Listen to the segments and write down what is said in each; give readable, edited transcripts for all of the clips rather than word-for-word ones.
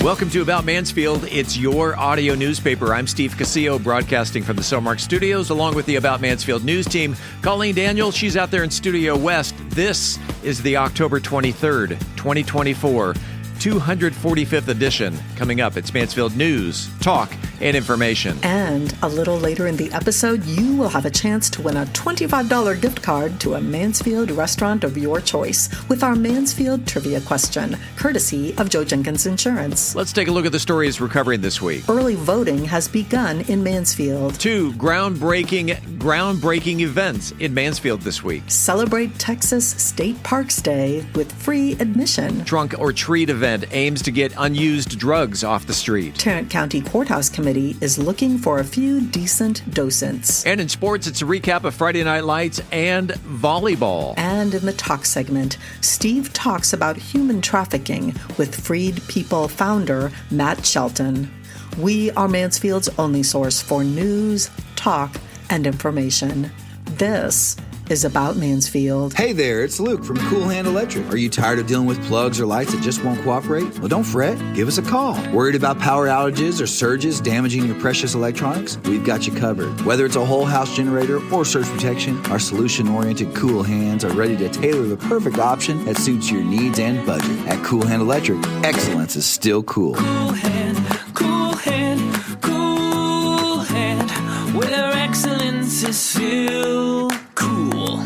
Welcome to About Mansfield. It's your audio newspaper. I'm Steve Casillo, broadcasting from the Cellmark Studios, along with the About Mansfield news team. Colleen Daniel, she's out there in Studio West. This is the October 23rd, 2024, 245th edition. Coming up, it's Mansfield News, Talk, and Information. And a little later in the episode, you will have a chance to win a $25 gift card to a Mansfield restaurant of your choice with our Mansfield Trivia Question, courtesy of Joe Jenkins Insurance. Let's take a look at the stories we're covering this week. Early voting has begun in Mansfield. 2 groundbreaking events in Mansfield this week. Celebrate Texas State Parks Day with free admission. Trunk or Treat event aims to get unused drugs off the street. Tarrant County Courthouse Committee is looking for a few decent docents. And in sports, it's a recap of Friday Night Lights and volleyball. And in the talk segment, Steve talks about human trafficking with Freed People founder Matt Shelton. We are Mansfield's only source for news, talk, and information. This is About Mansfield. Hey there, it's Luke from Cool Hand Electric. Are you tired of dealing with plugs or lights that just won't cooperate? Well, don't fret. Give us a call. Worried about power outages or surges damaging your precious electronics? We've got you covered. Whether it's a whole house generator or surge protection, our solution-oriented Cool Hands are ready to tailor the perfect option that suits your needs and budget. At Cool Hand Electric, excellence is still cool. Cool Hand, Cool Hand, Cool Hand, where excellence is still cool.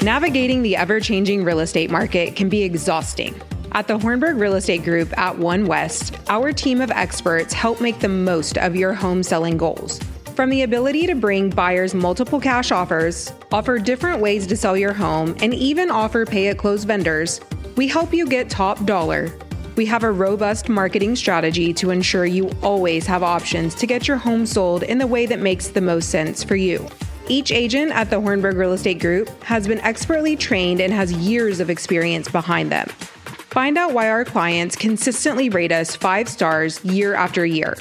Navigating the ever-changing real estate market can be exhausting. At the Hornburg Real Estate Group at One West, our team of experts help make the most of your home selling goals. From the ability to bring buyers multiple cash offers, offer different ways to sell your home, and even offer pay-at-close vendors, we help you get top dollar. We have a robust marketing strategy to ensure you always have options to get your home sold in the way that makes the most sense for you. Each agent at the Hornburg Real Estate Group has been expertly trained and has years of experience behind them. Find out why our clients consistently rate us 5 stars year after year.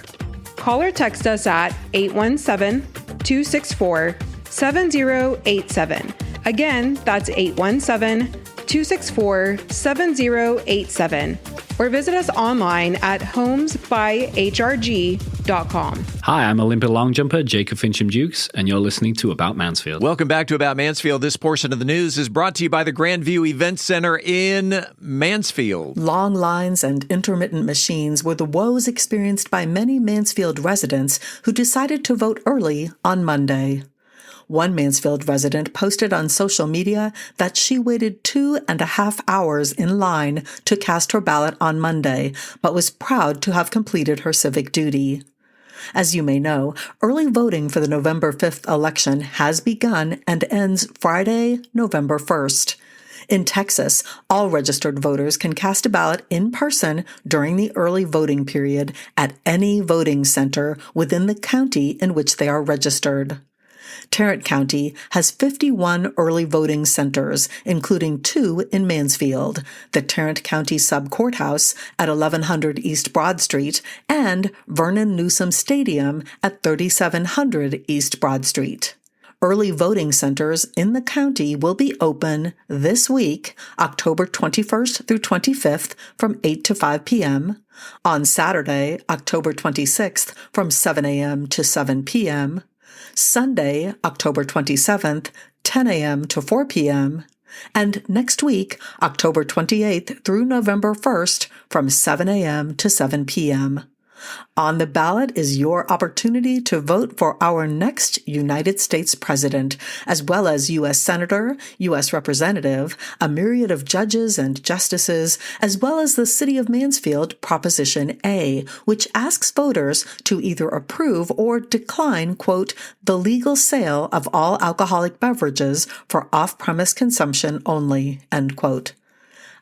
Call or text us at 817-264-7087. Again, that's 817-264-7087. Or visit us online at homesbyhrg.com. Hi, I'm Olympic long jumper Jacob Fincham-Dukes, and you're listening to About Mansfield. Welcome back to About Mansfield. This portion of the news is brought to you by the Grandview Event Center in Mansfield. Long lines and intermittent machines were the woes experienced by many Mansfield residents who decided to vote early on Monday. One Mansfield resident posted on social media that she waited 2.5 hours in line to cast her ballot on Monday, but was proud to have completed her civic duty. As you may know, early voting for the November 5th election has begun and ends Friday, November 1st. In Texas, all registered voters can cast a ballot in person during the early voting period at any voting center within the county in which they are registered. Tarrant County has 51 early voting centers, including 2 in Mansfield, the Tarrant County Sub-Courthouse at 1100 East Broad Street and Vernon Newsom Stadium at 3700 East Broad Street. Early voting centers in the county will be open this week, October 21st through 25th, from 8 to 5 p.m., on Saturday, October 26th, from 7 a.m. to 7 p.m., Sunday, October 27th, 10 a.m. to 4 p.m., and next week, October 28th through November 1st, from 7 a.m. to 7 p.m. On the ballot is your opportunity to vote for our next United States President, as well as U.S. Senator, U.S. Representative, a myriad of judges and justices, as well as the City of Mansfield Proposition A, which asks voters to either approve or decline, quote, the legal sale of all alcoholic beverages for off-premise consumption only, end quote.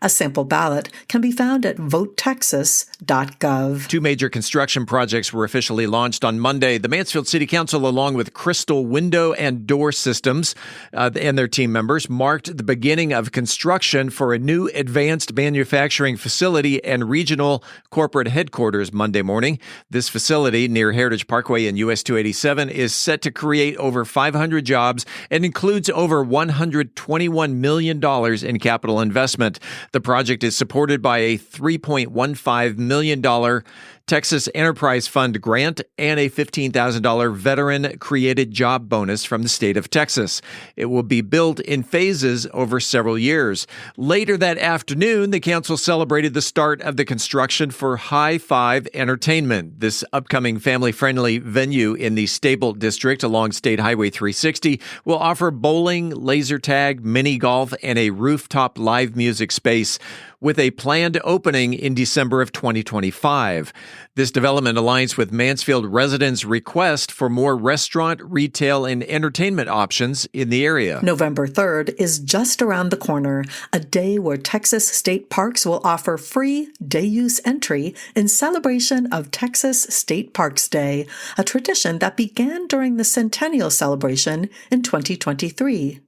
A sample ballot can be found at votetexas.gov. 2 major construction projects were officially launched on Monday. The Mansfield City Council, along with Crystal Window and Door Systems and their team members, marked the beginning of construction for a new advanced manufacturing facility and regional corporate headquarters Monday morning. This facility near Heritage Parkway and US 287 is set to create over 500 jobs and includes over $121 million in capital investment. The project is supported by a $3.15 million Texas Enterprise Fund grant and a $15,000 veteran-created job bonus from the state of Texas. It will be built in phases over several years. Later that afternoon, the council celebrated the start of the construction for High Five Entertainment. This upcoming family-friendly venue in the Stable District along State Highway 360 will offer bowling, laser tag, mini golf, and a rooftop live music space with a planned opening in December of 2025. This development aligns with Mansfield residents' request for more restaurant, retail, and entertainment options in the area. November 3rd is just around the corner, a day where Texas state parks will offer free day-use entry in celebration of Texas State Parks Day, a tradition that began during the centennial celebration in 2023.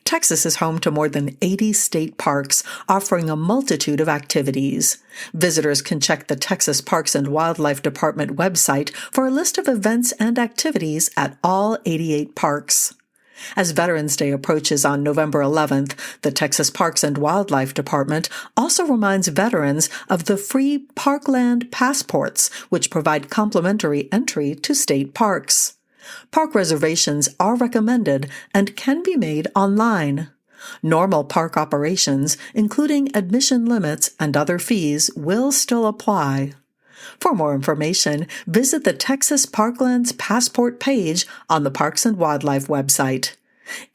Texas is home to more than 80 state parks, offering a multitude of activities. Visitors can check the Texas Parks and Wildlife Department website for a list of events and activities at all 88 parks. As Veterans Day approaches on November 11th, the Texas Parks and Wildlife Department also reminds veterans of the free Parkland passports, which provide complimentary entry to state parks. Park reservations are recommended and can be made online. Normal park operations, including admission limits and other fees, will still apply. For more information, visit the Texas Parklands Passport page on the Parks and Wildlife website.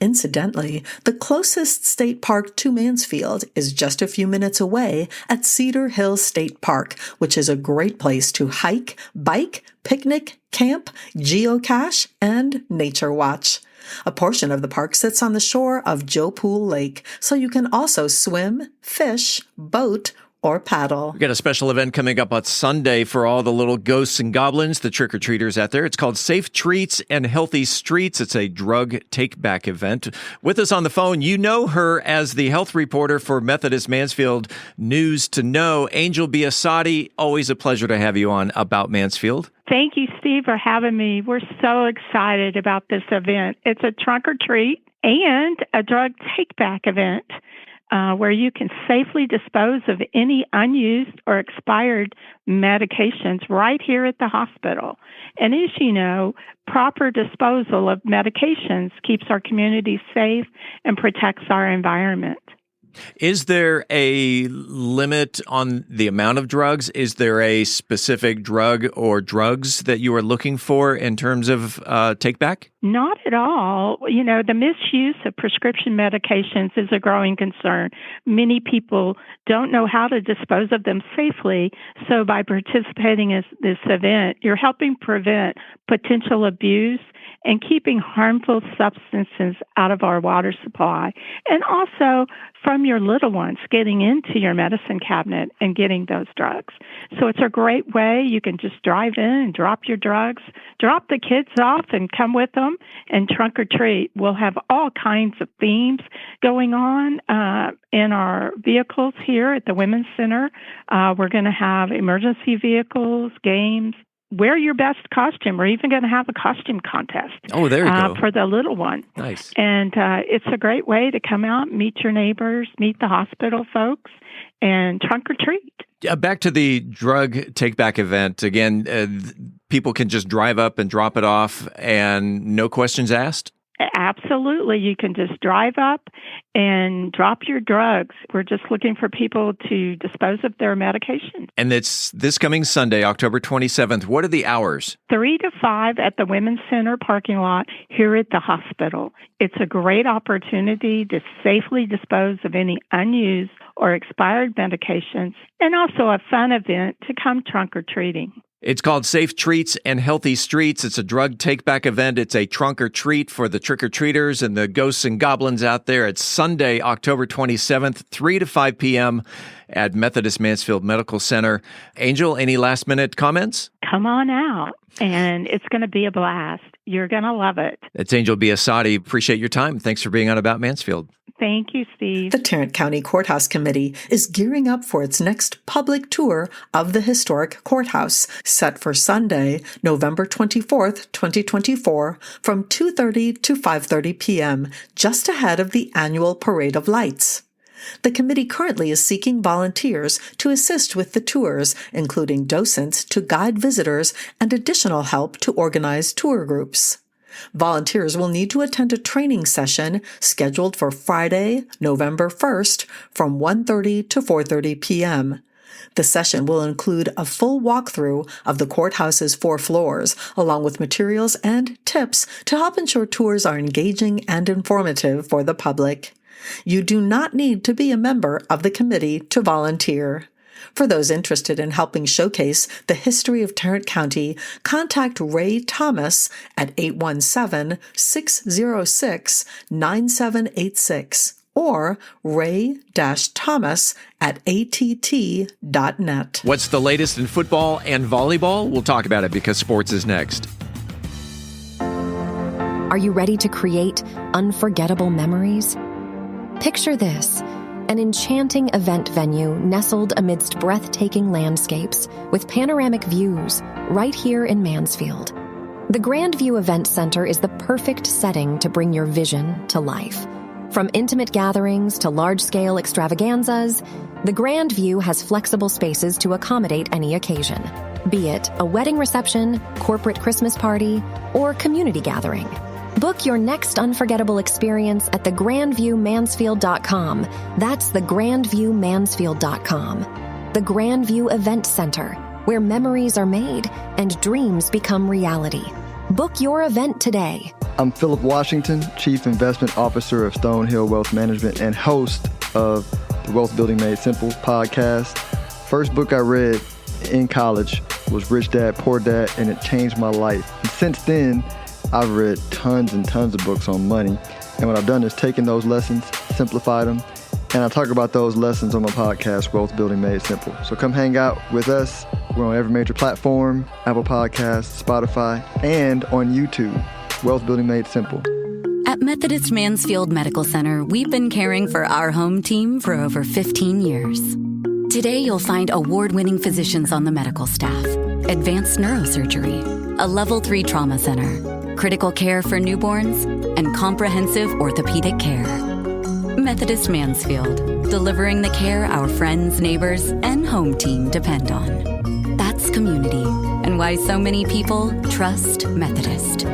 Incidentally, the closest state park to Mansfield is just a few minutes away at Cedar Hill State Park, which is a great place to hike, bike, picnic, camp, geocache, and nature watch. A portion of the park sits on the shore of Joe Pool Lake, so you can also swim, fish, boat, or paddle. We've got a special event coming up on Sunday for all the little ghosts and goblins, the trick-or-treaters out there. It's called Safe Treats and Healthy Streets. It's a drug take-back event. With us on the phone, you know her as the health reporter for Methodist Mansfield News to Know, Angel Biasatti. Always a pleasure to have you on About Mansfield. Thank you, Steve, for having me. We're so excited about this event. It's a trunk-or-treat and a drug take-back event. Where you can safely dispose of any unused or expired medications right here at the hospital. And as you know, proper disposal of medications keeps our community safe and protects our environment. Is there a limit on the amount of drugs? Is there a specific drug or drugs that you are looking for in terms of take-back? Not at all. You know, the misuse of prescription medications is a growing concern. Many people don't know how to dispose of them safely, so by participating in this event, you're helping prevent potential abuse and keeping harmful substances out of our water supply, and also from your little ones getting into your medicine cabinet and getting those drugs. So it's a great way. You can just drive in and drop your drugs, drop the kids off and come with them, and trunk or treat. We'll have all kinds of themes going on in our vehicles here at the Women's Center. We're going to have emergency vehicles, games. Wear your best costume. We're even going to have a costume contest. Oh, there you go. For the little one. Nice. And it's a great way to come out, meet your neighbors, meet the hospital folks, and trunk or treat. Back to the drug take-back event. Again, people can just drive up and drop it off and no questions asked? Absolutely. You can just drive up and drop your drugs. We're just looking for people to dispose of their medication. And it's this coming Sunday, October 27th. What are the hours? 3 to 5 at the Women's Center parking lot here at the hospital. It's a great opportunity to safely dispose of any unused or expired medications, and also a fun event to come trunk or treating. It's called Safe Treats and Healthy Streets. It's a drug take-back event. It's a trunk or treat for the trick-or-treaters and the ghosts and goblins out there. It's Sunday, October 27th, 3 to 5 p.m. at Methodist Mansfield Medical Center. Angel, any last-minute comments? Come on out, and it's going to be a blast. You're going to love it. It's Angel Biasatti. Appreciate your time. Thanks for being on About Mansfield. Thank you, Steve. The Tarrant County Courthouse Committee is gearing up for its next public tour of the historic courthouse, set for Sunday, November 24th, 2024, from 2:30 to 5:30 p.m., just ahead of the annual Parade of Lights. The committee currently is seeking volunteers to assist with the tours, including docents to guide visitors and additional help to organize tour groups. Volunteers will need to attend a training session scheduled for Friday, November 1st from 1:30 to 4:30 p.m. The session will include a full walkthrough of the courthouse's 4 floors, along with materials and tips to help ensure tours are engaging and informative for the public. You do not need to be a member of the committee to volunteer. For those interested in helping showcase the history of Tarrant County, contact Ray Thomas at 817-606-9786 or ray-thomas@att.net. What's the latest in football and volleyball? We'll talk about it because sports is next. Are you ready to create unforgettable memories? Picture this: an enchanting event venue nestled amidst breathtaking landscapes with panoramic views right here in Mansfield. The Grandview Event Center is the perfect setting to bring your vision to life. From intimate gatherings to large-scale extravaganzas, the Grandview has flexible spaces to accommodate any occasion, be it a wedding reception, corporate Christmas party, or community gathering. Book your next unforgettable experience at thegrandviewmansfield.com. That's thegrandviewmansfield.com. The Grandview Event Center, where memories are made and dreams become reality. Book your event today. I'm Philip Washington, Chief Investment Officer of Stonehill Wealth Management and host of the Wealth Building Made Simple podcast. First book I read in college was Rich Dad, Poor Dad, and it changed my life. And since then, I've read tons and tons of books on money. And what I've done is taken those lessons, simplified them, and I talk about those lessons on my podcast, Wealth Building Made Simple. So come hang out with us. We're on every major platform, Apple Podcasts, Spotify, and on YouTube, Wealth Building Made Simple. At Methodist Mansfield Medical Center, we've been caring for our home team for over 15 years. Today, you'll find award-winning physicians on the medical staff, advanced neurosurgery, a level 3 trauma center, critical care for newborns, and comprehensive orthopedic care. Methodist Mansfield, delivering the care our friends, neighbors, and home team depend on. That's community, and why so many people trust Methodist.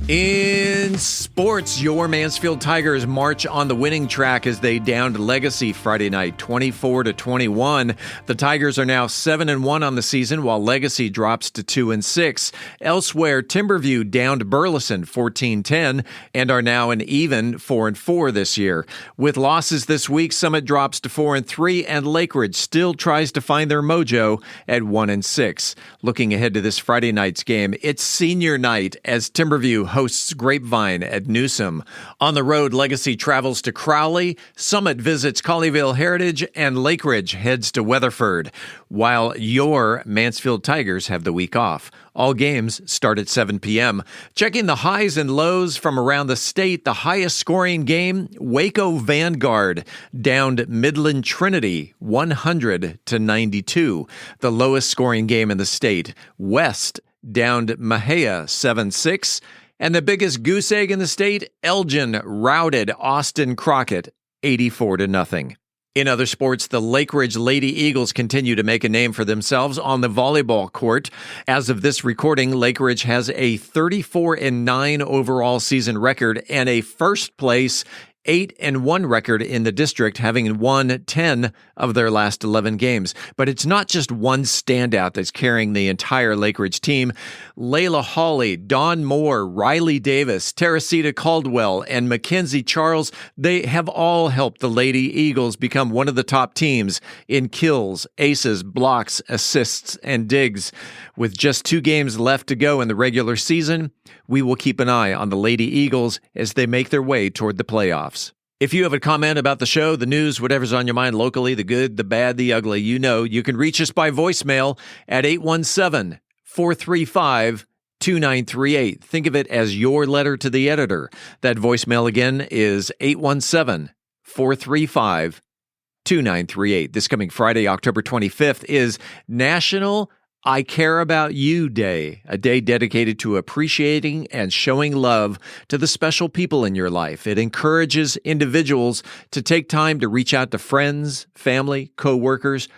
In sports, your Mansfield Tigers march on the winning track as they downed Legacy Friday night, 24-21. The Tigers are now 7-1 on the season, while Legacy drops to 2-6. Elsewhere, Timberview downed Burleson 14-10 and are now an even 4-4 this year. With losses this week, Summit drops to 4-3, and Lakeridge still tries to find their mojo at 1-6. Looking ahead to this Friday night's game, it's senior night as Timberview hosts Grapevine at Newsom. On the road, Legacy travels to Crowley, Summit visits Colleyville Heritage, and Lakeridge heads to Weatherford, while your Mansfield Tigers have the week off. All games start at 7 p.m. Checking the highs and lows from around the state, the highest scoring game, Waco Vanguard downed Midland Trinity 100-92. The lowest scoring game in the state, West downed Mahia 7-6. And the biggest goose egg in the state, Elgin routed Austin Crockett 84-0. In other sports, the Lakeridge Lady Eagles continue to make a name for themselves on the volleyball court. As of this recording, Lakeridge has a 34-9 overall season record and a first place 8-1 record in the district, having won 10 of their last 11 games. But it's not just one standout that's carrying the entire Lakeridge team. Layla Hawley, Dawn Moore, Riley Davis, Teresita Caldwell, and Mackenzie Charles, they have all helped the Lady Eagles become one of the top teams in kills, aces, blocks, assists, and digs. With just 2 games left to go in the regular season, we will keep an eye on the Lady Eagles as they make their way toward the playoffs. If you have a comment about the show, the news, whatever's on your mind locally, the good, the bad, the ugly, you can reach us by voicemail at 817-435-2938. Think of it as your letter to the editor. That voicemail again is 817-435-2938. This coming Friday, October 25th, is National I Care About You Day, a day dedicated to appreciating and showing love to the special people in your life. It encourages individuals to take time to reach out to friends, family, co-workers,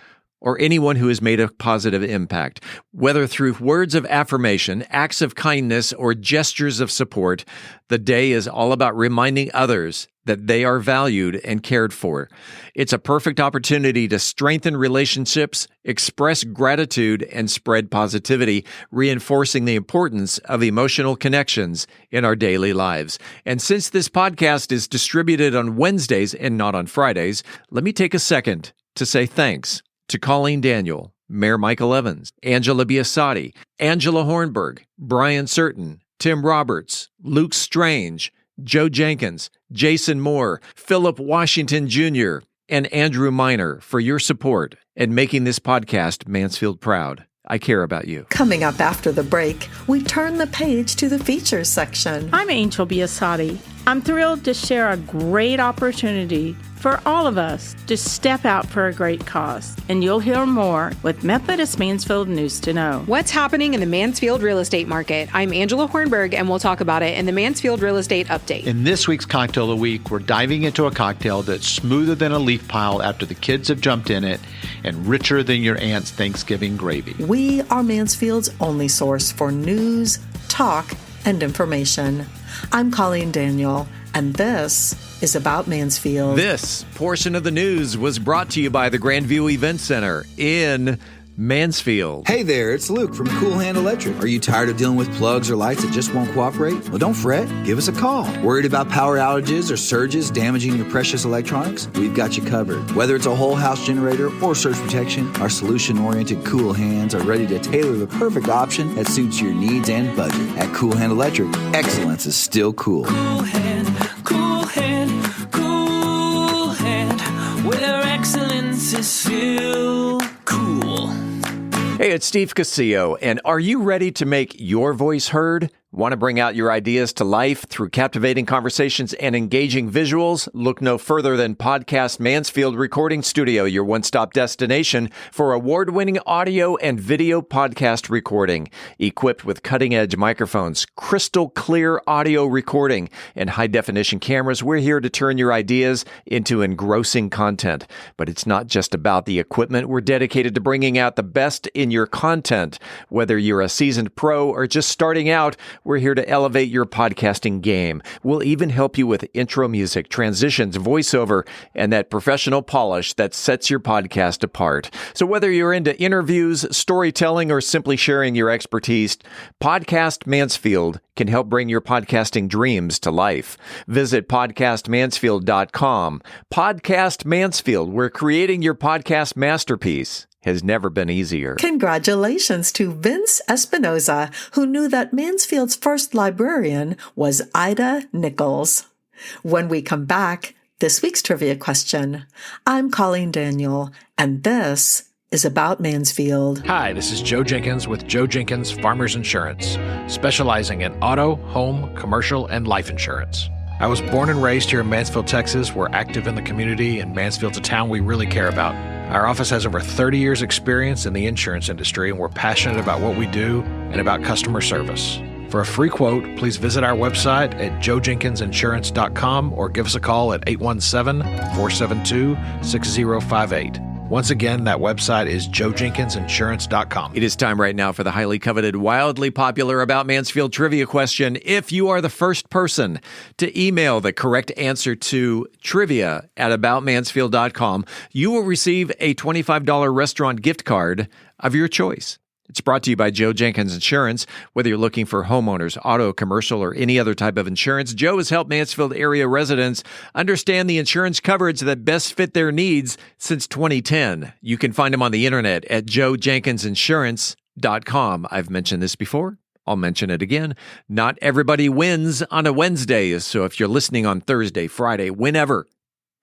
or anyone who has made a positive impact. Whether through words of affirmation, acts of kindness, or gestures of support, the day is all about reminding others that they are valued and cared for. It's a perfect opportunity to strengthen relationships, express gratitude, and spread positivity, reinforcing the importance of emotional connections in our daily lives. And since this podcast is distributed on Wednesdays and not on Fridays, let me take a second to say thanks to Colleen Daniel, Mayor Michael Evans, Angela Biasatti, Angela Hornburg, Brian Certain, Tim Roberts, Luke Strange, Joe Jenkins, Jason Moore, Philip Washington Jr., and Andrew Miner for your support and making this podcast Mansfield proud. I care about you. Coming up after the break, we turn the page to the features section. I'm Angel Biasatti. I'm thrilled to share a great opportunity for all of us to step out for a great cause. And you'll hear more with Methodist Mansfield News to Know. What's happening in the Mansfield real estate market? I'm Angela Hornburg, and we'll talk about it in the Mansfield Real Estate Update. In this week's Cocktail of the Week, we're diving into a cocktail that's smoother than a leaf pile after the kids have jumped in it and richer than your aunt's Thanksgiving gravy. We are Mansfield's only source for news, talk, and information. I'm Colleen Daniel, and this is About Mansfield. This portion of the news was brought to you by the Grandview Event Center in Mansfield. Hey there, it's Luke from Cool Hand Electric. Are you tired of dealing with plugs or lights that just won't cooperate? Well, don't fret. Give us a call. Worried about power outages or surges damaging your precious electronics? We've got you covered. Whether it's a whole house generator or surge protection, our solution-oriented Cool Hands are ready to tailor the perfect option that suits your needs and budget. At Cool Hand Electric, excellence is still cool. Cool hand, cool hand, cool hand, where excellence is still cool. Hey, it's Steve Casillo, and are you ready to make your voice heard? Want to bring out your ideas to life through captivating conversations and engaging visuals? Look no further than Podcast Mansfield Recording Studio, your one-stop destination for award-winning audio and video podcast recording. Equipped with cutting-edge microphones, crystal clear audio recording, and high-definition cameras, we're here to turn your ideas into engrossing content. But it's not just about the equipment. We're dedicated to bringing out the best in your content. Whether you're a seasoned pro or just starting out, we're here to elevate your podcasting game. We'll even help you with intro music, transitions, voiceover, and that professional polish that sets your podcast apart. So whether you're into interviews, storytelling, or simply sharing your expertise, Podcast Mansfield can help bring your podcasting dreams to life. Visit podcastmansfield.com. Podcast Mansfield, where creating your podcast masterpiece has never been easier. Congratulations to Vince Espinoza, who knew that Mansfield's first librarian was Ida Nichols. When we come back, this week's trivia question. I'm Colleen Daniel, and this is About Mansfield. Hi, this is Joe Jenkins with Joe Jenkins Farmers Insurance, specializing in auto, home, commercial, and life insurance. I was born and raised here in Mansfield, Texas. We're active in the community, and Mansfield's a town we really care about. Our office has over 30 years experience in the insurance industry, and we're passionate about what we do and about customer service. For a free quote, please visit our website at joejenkinsinsurance.com or give us a call at 817-472-6058. Once again, that website is joejenkinsinsurance.com. It is time right now for the highly coveted, wildly popular About Mansfield Trivia Question. If you are the first person to email the correct answer to trivia@aboutmansfield.com, you will receive a $25 restaurant gift card of your choice. It's brought to you by Joe Jenkins Insurance. Whether you're looking for homeowners, auto, commercial, or any other type of insurance, Joe has helped Mansfield area residents understand the insurance coverage that best fit their needs since 2010. You can find him on the internet at joejenkinsinsurance.com. I've mentioned this before. I'll mention it again. Not everybody wins on a Wednesday, so if you're listening on Thursday, Friday, whenever,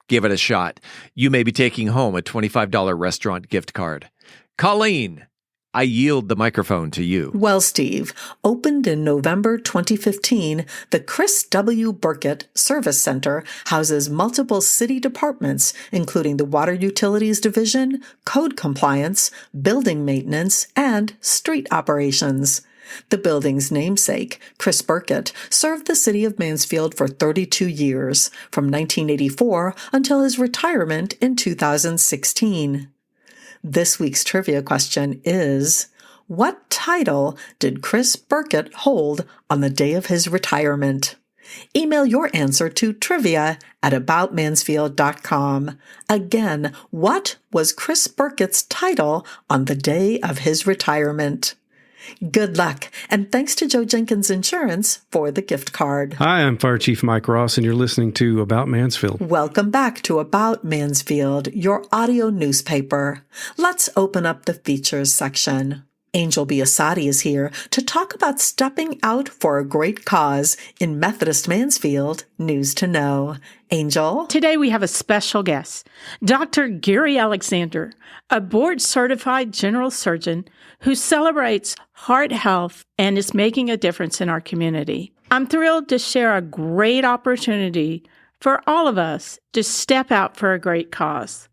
give it a shot. You may be taking home a $25 restaurant gift card. Colleen, I yield the microphone to you. Well, Steve, opened in November 2015, the Chris W. Burkett Service Center houses multiple city departments, including the Water Utilities Division, Code Compliance, Building Maintenance, and Street Operations. The building's namesake, Chris Burkett, served the city of Mansfield for 32 years, from 1984 until his retirement in 2016. This week's trivia question is, what title did Chris Burkett hold on the day of his retirement? Email your answer to trivia@aboutmansfield.com. Again, what was Chris Burkett's title on the day of his retirement? Good luck, and thanks to Joe Jenkins Insurance for the gift card. Hi, I'm Fire Chief Mike Ross, and you're listening to About Mansfield. Welcome back to About Mansfield, your audio newspaper. Let's open up the features section. Angel Biasatti is here to talk about stepping out for a great cause in Methodist Mansfield News to Know. Angel? Today we have a special guest, Dr. Gary Alexander, a board-certified general surgeon who celebrates heart health and is making a difference in our community. I'm thrilled to share a great opportunity for all of us to step out for a great cause.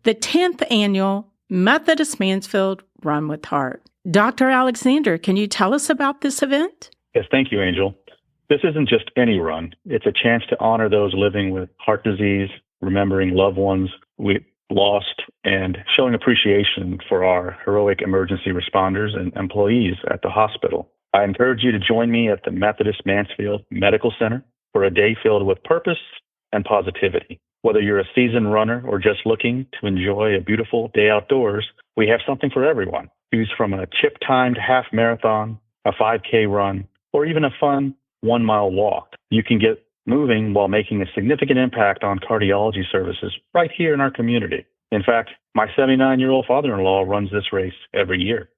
The 10th annual Methodist Mansfield Run with Heart. Dr. Alexander, can you tell us about this event? Yes, thank you, Angel. This isn't just any run. It's a chance to honor those living with heart disease, remembering loved ones we lost, and showing appreciation for our heroic emergency responders and employees at the hospital. I encourage you to join me at the Methodist Mansfield Medical Center for a day filled with purpose and positivity. Whether you're a seasoned runner or just looking to enjoy a beautiful day outdoors, we have something for everyone. Choose from a chip-timed half marathon, a 5K run, or even a fun 1-mile walk. You can get moving while making a significant impact on cardiology services right here in our community. In fact, my 79-year-old father-in-law runs this race every year.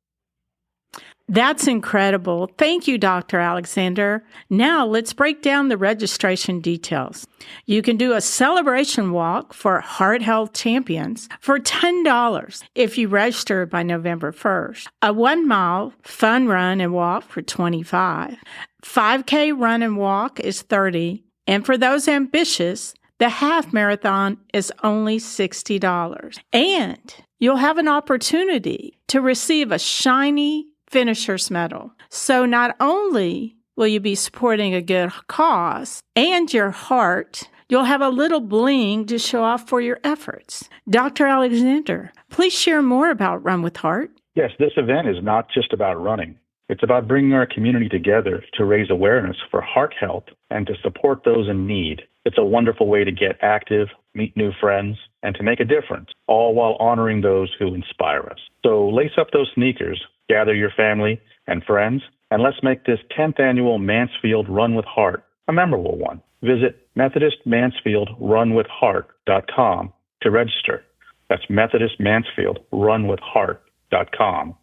That's incredible. Thank you, Dr. Alexander. Now let's break down the registration details. You can do a celebration walk for Heart Health Champions for $10 if you register by November 1st. A 1-mile fun run and walk for $25. 5K run and walk is $30. And for those ambitious, the half marathon is only $60. And you'll have an opportunity to receive a shiny finisher's medal. So not only will you be supporting a good cause and your heart, you'll have a little bling to show off for your efforts. Dr. Alexander, please share more about Run with Heart. Yes, this event is not just about running. It's about bringing our community together to raise awareness for heart health and to support those in need. It's a wonderful way to get active, meet new friends, and to make a difference, all while honoring those who inspire us. So lace up those sneakers, gather your family and friends, and let's make this 10th annual Mansfield Run with Heart a memorable one. Visit MethodistMansfieldRunWithHeart.com to register. That's MethodistMansfieldRunWithHeart.com.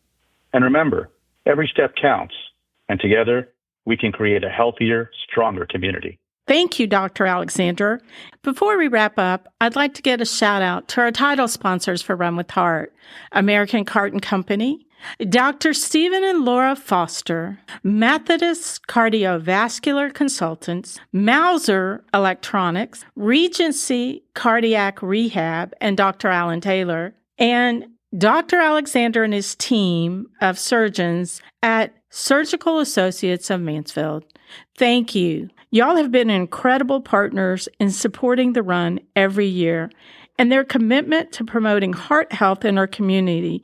And remember, every step counts, and together we can create a healthier, stronger community. Thank you, Dr. Alexander. Before we wrap up, I'd like to get a shout out to our title sponsors for Run with Heart, American Tarrant Company, Dr. Stephen and Laura Foster, Methodist Cardiovascular Consultants, Mauser Electronics, Regency Cardiac Rehab, and Dr. Alan Taylor, and Dr. Alexander and his team of surgeons at Surgical Associates of Mansfield. Thank you. Y'all have been incredible partners in supporting the run every year, and their commitment to promoting heart health in our community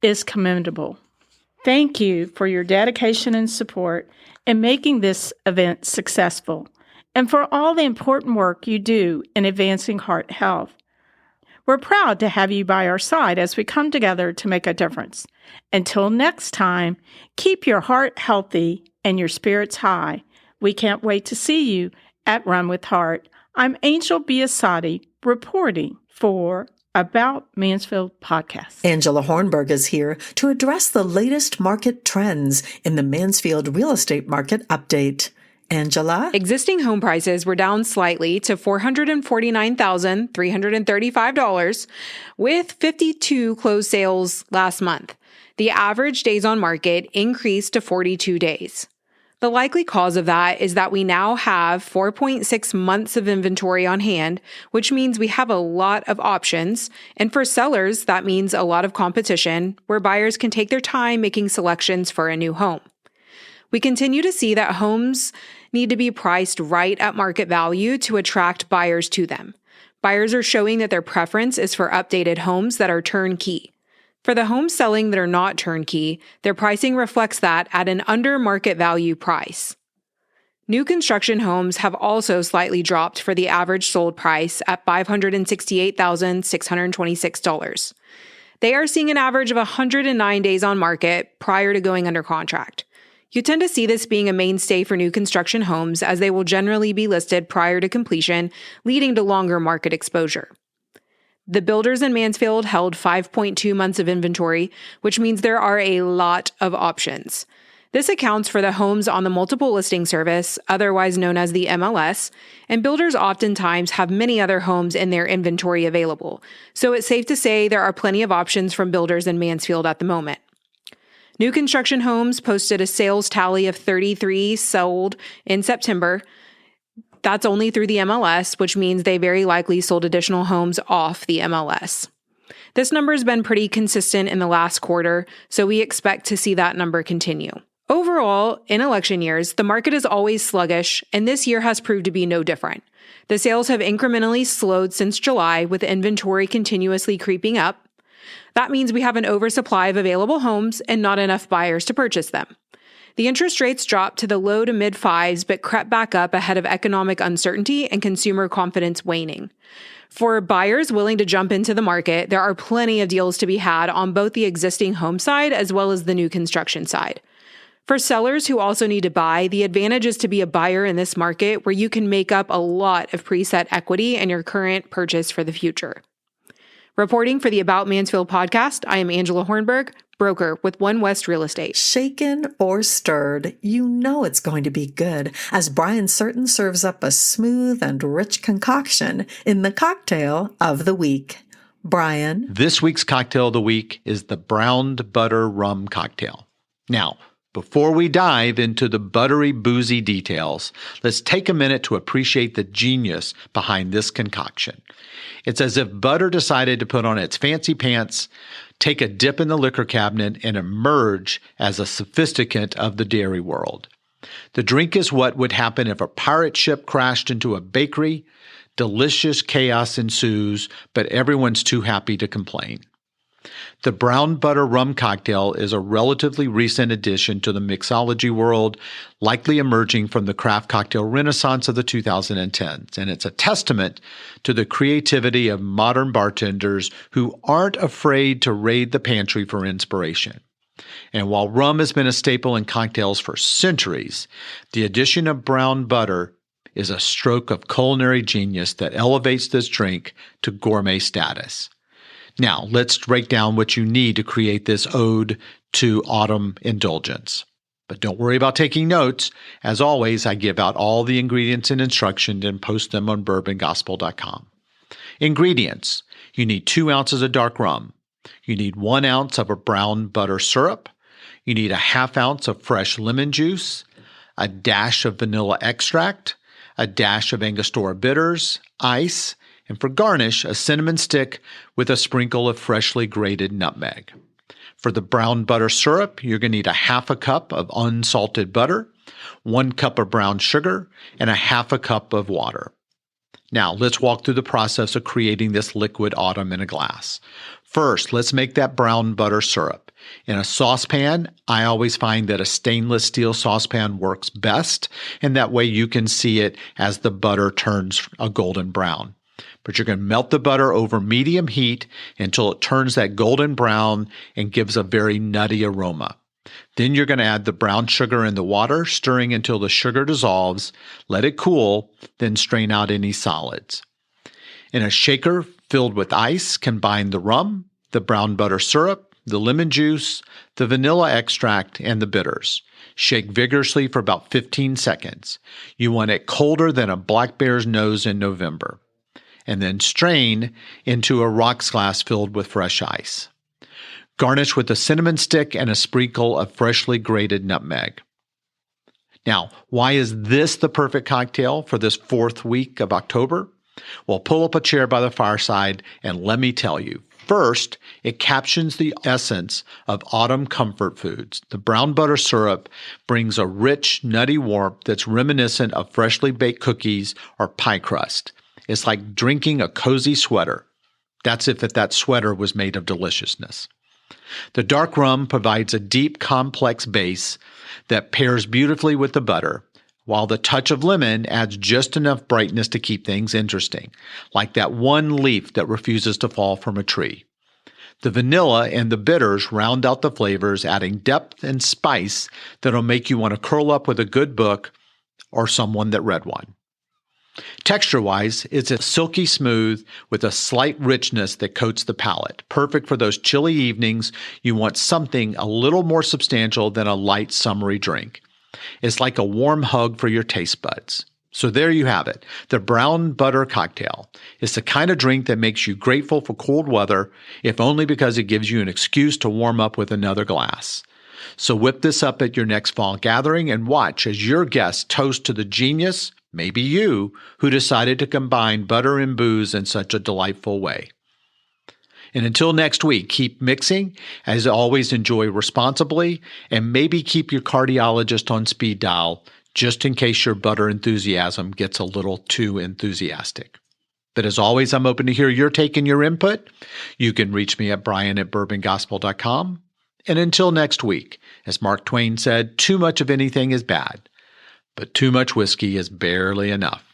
is commendable. Thank you for your dedication and support in making this event successful, and for all the important work you do in advancing heart health. We're proud to have you by our side as we come together to make a difference. Until next time, keep your heart healthy and your spirits high. We can't wait to see you at Run with Heart. I'm Angel Biasatti reporting for About Mansfield podcast. Angela Hornburg is here to address the latest market trends in the Mansfield real estate market update. Angela? Existing home prices were down slightly to $449,335, with 52 closed sales last month. The average days on market increased to 42 days. The likely cause of that is that we now have 4.6 months of inventory on hand, which means we have a lot of options. And for sellers, that means a lot of competition, where buyers can take their time making selections for a new home. We continue to see that homes need to be priced right at market value to attract buyers to them. Buyers are showing that their preference is for updated homes that are turnkey. For the homes selling that are not turnkey, their pricing reflects that at an under market value price. New construction homes have also slightly dropped for the average sold price at $568,626. They are seeing an average of 109 days on market prior to going under contract. You tend to see this being a mainstay for new construction homes, as they will generally be listed prior to completion, leading to longer market exposure. The builders in Mansfield held 5.2 months of inventory, which means there are a lot of options. This accounts for the homes on the multiple listing service, otherwise known as the MLS, and builders oftentimes have many other homes in their inventory available, so it's safe to say there are plenty of options from builders in Mansfield at the moment. New construction homes posted a sales tally of 33 sold in September. That's only through the MLS, which means they very likely sold additional homes off the MLS. This number has been pretty consistent in the last quarter, so we expect to see that number continue. Overall, in election years, the market is always sluggish, and this year has proved to be no different. The sales have incrementally slowed since July, with inventory continuously creeping up. That means we have an oversupply of available homes and not enough buyers to purchase them. The interest rates dropped to the low to mid fives, but crept back up ahead of economic uncertainty and consumer confidence waning. For buyers willing to jump into the market, there are plenty of deals to be had on both the existing home side as well as the new construction side. For sellers who also need to buy, the advantage is to be a buyer in this market, where you can make up a lot of preset equity in your current purchase for the future. Reporting for the About Mansfield podcast, I am Angela Hornburg, broker with One West Real Estate. Shaken or stirred, you know it's going to be good, as Brian Certain serves up a smooth and rich concoction in the cocktail of the week. Brian? This week's cocktail of the week is the browned butter rum cocktail. Now, before we dive into the buttery, boozy details, let's take a minute to appreciate the genius behind this concoction. It's as if butter decided to put on its fancy pants, take a dip in the liquor cabinet, and emerge as a sophisticant of the dairy world. The drink is what would happen if a pirate ship crashed into a bakery. Delicious chaos ensues, but everyone's too happy to complain. The brown butter rum cocktail is a relatively recent addition to the mixology world, likely emerging from the craft cocktail renaissance of the 2010s, and it's a testament to the creativity of modern bartenders who aren't afraid to raid the pantry for inspiration. And while rum has been a staple in cocktails for centuries, the addition of brown butter is a stroke of culinary genius that elevates this drink to gourmet status. Now, let's break down what you need to create this ode to autumn indulgence. But don't worry about taking notes. As always, I give out all the ingredients and instructions and post them on bourbongospel.com. Ingredients. You need 2 ounces of dark rum. You need 1 ounce of a brown butter syrup. You need a ½ ounce of fresh lemon juice, a dash of vanilla extract, a dash of Angostura bitters, ice, and for garnish, a cinnamon stick with a sprinkle of freshly grated nutmeg. For the brown butter syrup, you're going to need a ½ cup of unsalted butter, 1 cup of brown sugar, and a ½ cup of water. Now, let's walk through the process of creating this liquid autumn in a glass. First, let's make that brown butter syrup. In a saucepan, I always find that a stainless steel saucepan works best, and that way you can see it as the butter turns a golden brown. But you're going to melt the butter over medium heat until it turns that golden brown and gives a very nutty aroma. Then you're going to add the brown sugar in the water, stirring until the sugar dissolves. Let it cool, then strain out any solids. In a shaker filled with ice, combine the rum, the brown butter syrup, the lemon juice, the vanilla extract, and the bitters. Shake vigorously for about 15 seconds. You want it colder than a black bear's nose in November. And then strain into a rocks glass filled with fresh ice. Garnish with a cinnamon stick and a sprinkle of freshly grated nutmeg. Now, why is this the perfect cocktail for this 4th week of October? Well, pull up a chair by the fireside and let me tell you. First, it captions the essence of autumn comfort foods. The brown butter syrup brings a rich, nutty warmth that's reminiscent of freshly baked cookies or pie crust. It's like drinking a cozy sweater. That's if that sweater was made of deliciousness. The dark rum provides a deep, complex base that pairs beautifully with the butter, while the touch of lemon adds just enough brightness to keep things interesting, like that one leaf that refuses to fall from a tree. The vanilla and the bitters round out the flavors, adding depth and spice that'll make you want to curl up with a good book or someone that read one. Texture-wise, it's a silky smooth with a slight richness that coats the palate, perfect for those chilly evenings you want something a little more substantial than a light summery drink. It's like a warm hug for your taste buds. So there you have it, the brown butter cocktail. It's the kind of drink that makes you grateful for cold weather, if only because it gives you an excuse to warm up with another glass. So whip this up at your next fall gathering and watch as your guests toast to the genius, maybe you, who decided to combine butter and booze in such a delightful way. And until next week, keep mixing. As always, enjoy responsibly, and maybe keep your cardiologist on speed dial just in case your butter enthusiasm gets a little too enthusiastic. But as always, I'm open to hear your take and your input. You can reach me at brian@bourbongospel.com. And until next week, as Mark Twain said, too much of anything is bad, but too much whiskey is barely enough.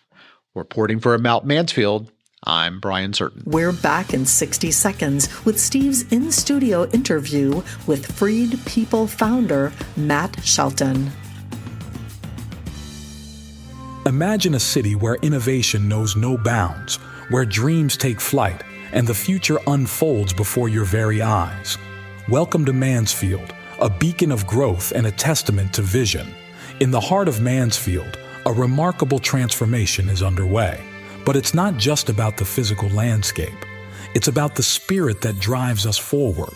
Reporting for About Mansfield, I'm Brian Shelton. We're back in 60 seconds with Steve's in-studio interview with Freed People founder Matt Shelton. Imagine a city where innovation knows no bounds, where dreams take flight, and the future unfolds before your very eyes. Welcome to Mansfield, a beacon of growth and a testament to vision. In the heart of Mansfield, a remarkable transformation is underway. But it's not just about the physical landscape. It's about the spirit that drives us forward.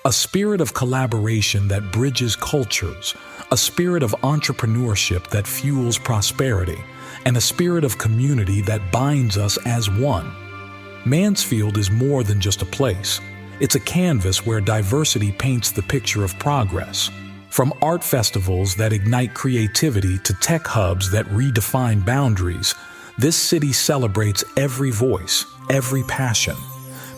A spirit of collaboration that bridges cultures, a spirit of entrepreneurship that fuels prosperity, and a spirit of community that binds us as one. Mansfield is more than just a place. It's a canvas where diversity paints the picture of progress. From art festivals that ignite creativity to tech hubs that redefine boundaries, this city celebrates every voice, every passion.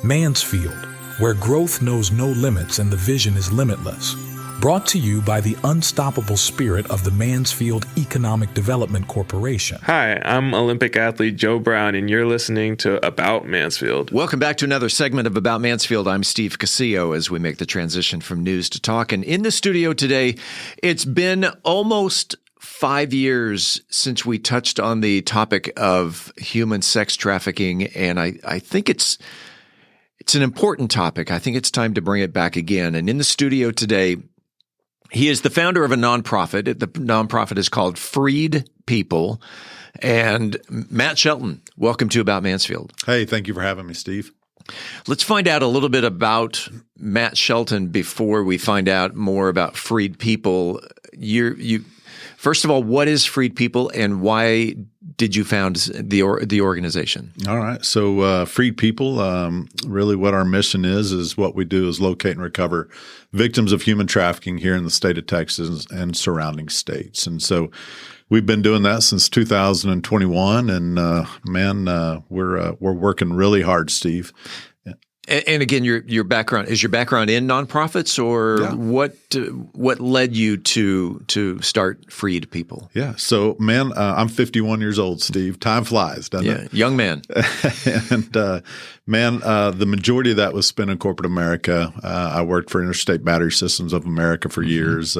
Mansfield, where growth knows no limits and the vision is limitless. Brought to you by the unstoppable spirit of the Mansfield Economic Development Corporation. Hi, I'm Olympic athlete Joe Brown, and you're listening to About Mansfield. Welcome back to another segment of About Mansfield. I'm Steve Casillo as we make the transition from news to talk. And in the studio today, it's been almost 5 years since we touched on the topic of human sex trafficking, and I think it's an important topic. I think it's time to bring it back again. And in the studio today, he is the founder of a nonprofit. The nonprofit is called Freed People. And Matt Shelton, welcome to About Mansfield. Hey, thank you for having me, Steve. Let's find out a little bit about Matt Shelton before we find out more about Freed People. First of all, what is Freed People and why did you found the organization? All right. So Freed People, really what our mission is what we do is locate and recover victims of human trafficking here in the state of Texas and surrounding states. And so we've been doing that since 2021. And we're working really hard, Steve. And again, your background, is your background in nonprofits or what what led you to start Freed People? Yeah. So, man, I'm 51 years old, Steve. Time flies, doesn't it? Young man. And, man, the majority of that was spent in corporate America. I worked for Interstate Battery Systems of America for years,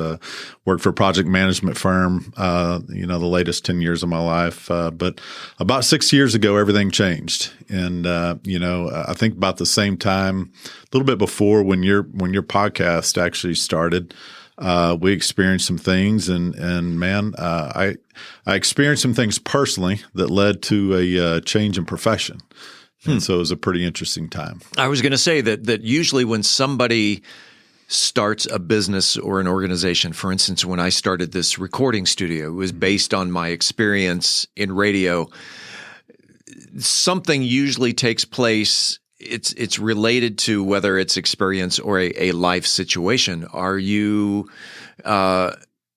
worked for a project management firm, the latest 10 years of my life. But about 6 years ago, everything changed. And, I think about the same time, a little bit before when your podcast actually started, we experienced some things and man, I experienced some things personally that led to a change in profession. And so it was a pretty interesting time. I was going to say that usually when somebody starts a business or an organization, for instance, when I started this recording studio, it was based on my experience in radio. Something usually takes place. It's related to whether it's experience or a life situation. Are you?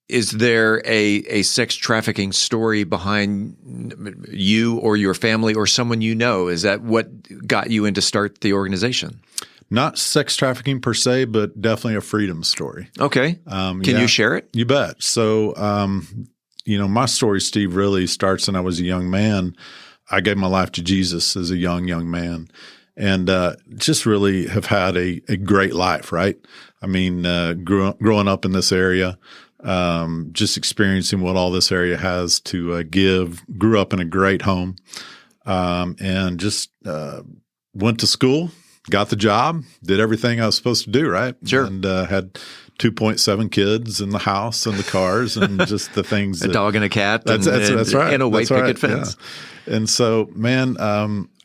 Is there a sex trafficking story behind you or your family or someone you know? Is that what got you in to start the organization? Not sex trafficking per se, but definitely a freedom story. Okay. Can you share it? You bet. So, my story, Steve, really starts when I was a young man. I gave my life to Jesus as a young man. And just really have had a great life, right? I mean, growing up in this area, just experiencing what all this area has to give. Grew up in a great home, and just went to school, got the job, did everything I was supposed to do, right? Sure. And had 2.7 kids in the house and the cars and just the things. A dog and a cat. That's right. And a white picket fence. Yeah. And so, man,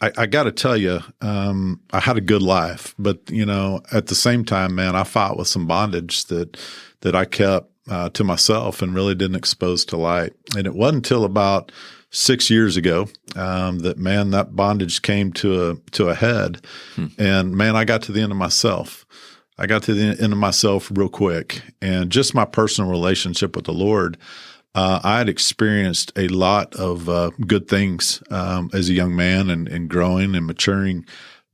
I got to tell you, I had a good life, but at the same time, man, I fought with some bondage that I kept to myself and really didn't expose to light. And it wasn't until about 6 years ago that bondage came to a head. And man, I got to the end of myself. I got to the end of myself real quick, and just my personal relationship with the Lord. I had experienced a lot of good things as a young man and growing and maturing,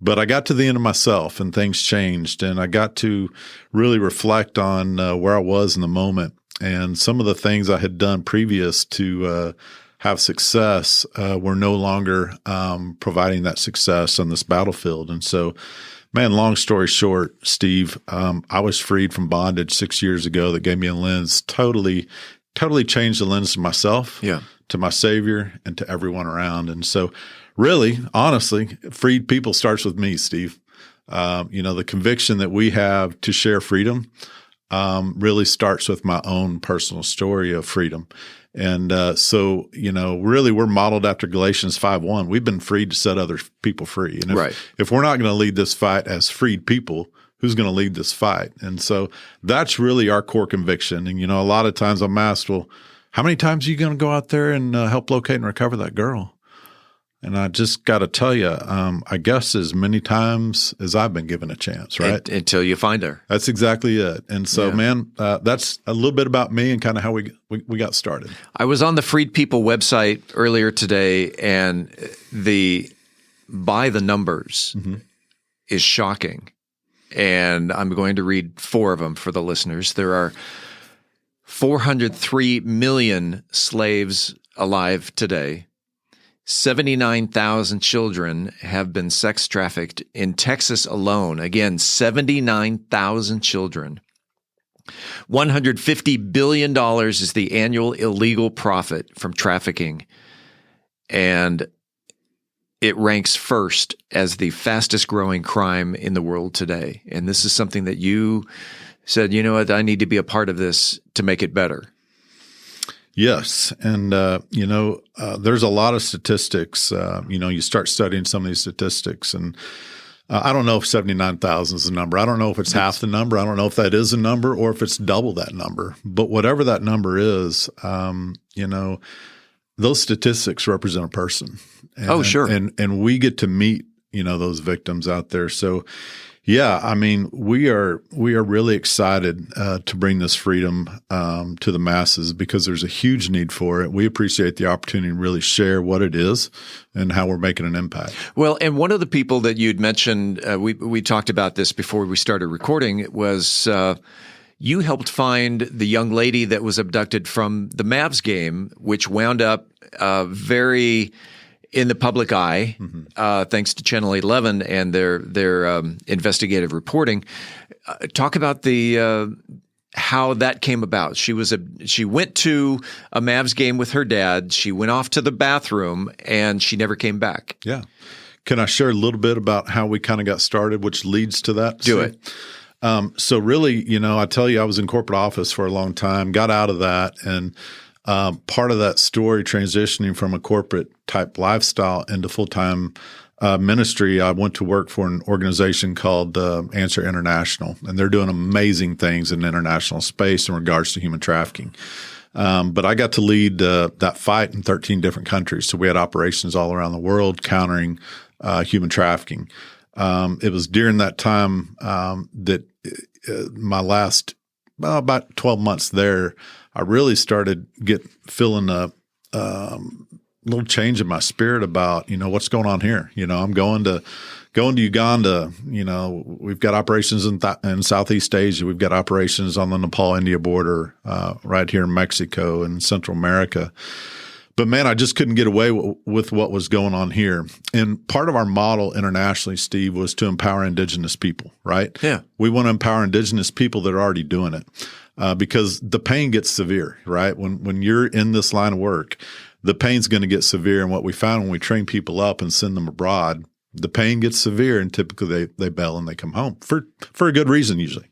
but I got to the end of myself and things changed, and I got to really reflect on where I was in the moment and some of the things I had done previous to have success were no longer providing that success on this battlefield. And so, man, long story short, Steve, I was freed from bondage 6 years ago that gave me a lens, totally changed the lens to myself, to my Savior, and to everyone around. And so really, honestly, Freed People starts with me, Steve. The conviction that we have to share freedom really starts with my own personal story of freedom. And so, really we're modeled after Galatians 5:1. We've been freed to set other people free. And if we're not going to lead this fight as freed people, who's going to lead this fight? And so that's really our core conviction. And, a lot of times I'm asked, well, how many times are you going to go out there and help locate and recover that girl? And I just got to tell you, I guess as many times as I've been given a chance, right? Until you find her. That's exactly it. And so, man, that's a little bit about me and kind of how we got started. I was on the Freed People website earlier today, and by the numbers is shocking. And I'm going to read 4 of them for the listeners. There are 403 million slaves alive today. 79,000 children have been sex trafficked in Texas alone. Again, 79,000 children. $150 billion is the annual illegal profit from trafficking. And it ranks first as the fastest growing crime in the world today. And this is something that you said, you know what, I need to be a part of this to make it better. Yes. And, there's a lot of statistics. You start studying some of these statistics, and I don't know if 79,000 is the number. I don't know if it's half the number. I don't know if that is a number or if it's double that number. But whatever that number is, those statistics represent a person. And, sure. And we get to meet, those victims out there. So, yeah, I mean, we are really excited to bring this freedom to the masses because there's a huge need for it. We appreciate the opportunity to really share what it is and how we're making an impact. Well, and one of the people that you'd mentioned, we talked about this before we started recording, was you helped find the young lady that was abducted from the Mavs game, which wound up very in the public eye, thanks to Channel 11 and their investigative reporting. Talk about how that came about. She went to a Mavs game with her dad. She went off to the bathroom and she never came back. Yeah. Can I share a little bit about how we kind of got started, which leads to that? Do it. So really, I tell you, I was in corporate office for a long time, got out of that, and part of that story transitioning from a corporate type lifestyle into full-time ministry, I went to work for an organization called Answer International, and they're doing amazing things in the international space in regards to human trafficking. But I got to lead that fight in 13 different countries. So we had operations all around the world countering human trafficking. It was during that time that my last about 12 months there, I really started feeling a little change in my spirit about, what's going on here. I'm going to Uganda. We've got operations in Southeast Asia. We've got operations on the Nepal-India border, right here in Mexico and Central America. But man, I just couldn't get away with what was going on here. And part of our model internationally, Steve, was to empower indigenous people, right? Yeah. We want to empower indigenous people that are already doing it, because the pain gets severe, right? When you're in this line of work, the pain's going to get severe. And what we found when we train people up and send them abroad, the pain gets severe, and typically they bail and they come home for a good reason usually.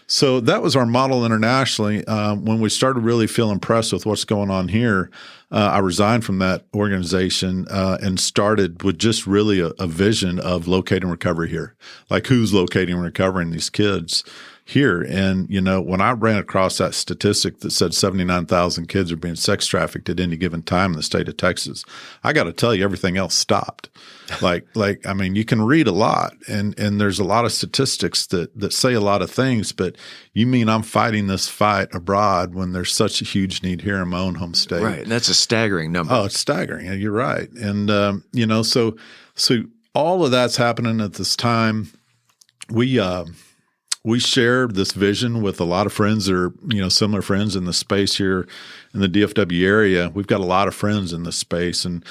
So that was our model internationally. When we started really feeling impressed with what's going on here, I resigned from that organization and started with just really a vision of locating recovery here. Like, who's locating and recovering these kids here? And, when I ran across that statistic that said 79,000 kids are being sex trafficked at any given time in the state of Texas, I got to tell you, everything else stopped. I mean, you can read a lot and there's a lot of statistics that say a lot of things, but you mean I'm fighting this fight abroad when there's such a huge need here in my own home state? Right. And that's a staggering number. Oh, it's staggering. Yeah, you're right. And, so all of that's happening at this time. We share this vision with a lot of friends that are, similar friends in the space here in the DFW area. We've got a lot of friends in this space, and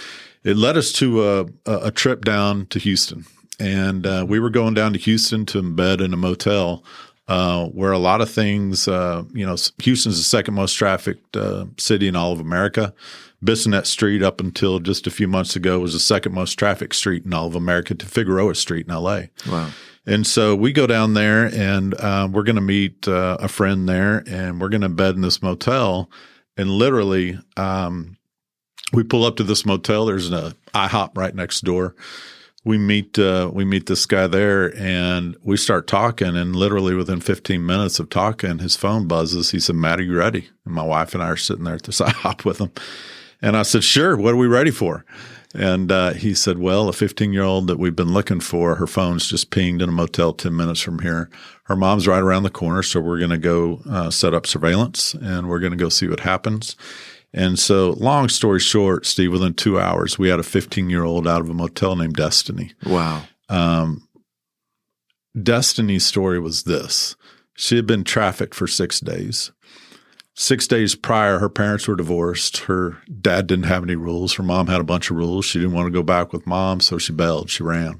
it led us to a trip down to Houston. And we were going down to Houston to embed in a motel where a lot of things, Houston's the second most trafficked city in all of America. Bissonnette Street, up until just a few months ago, was the second most trafficked street in all of America to Figueroa Street in L.A. Wow. And so we go down there, and we're going to meet a friend there, and we're going to bed in this motel. And literally, we pull up to this motel. There's an IHOP right next door. We meet this guy there, and we start talking. And literally within 15 minutes of talking, his phone buzzes. He said, "Matt, are you ready?" And my wife and I are sitting there at this IHOP with him. And I said, "Sure. What are we ready for?" And he said, "Well, a 15-year-old that we've been looking for, her phone's just pinged in a motel 10 minutes from here. Her mom's right around the corner, so we're going to go set up surveillance, and we're going to go see what happens." And so long story short, Steve, within 2 hours, we had a 15-year-old out of a motel named Destiny. Wow. Destiny's story was this. She had been trafficked for 6 days. 6 days prior, her parents were divorced. Her dad didn't have any rules. Her mom had a bunch of rules. She didn't want to go back with mom, so she bailed. She ran.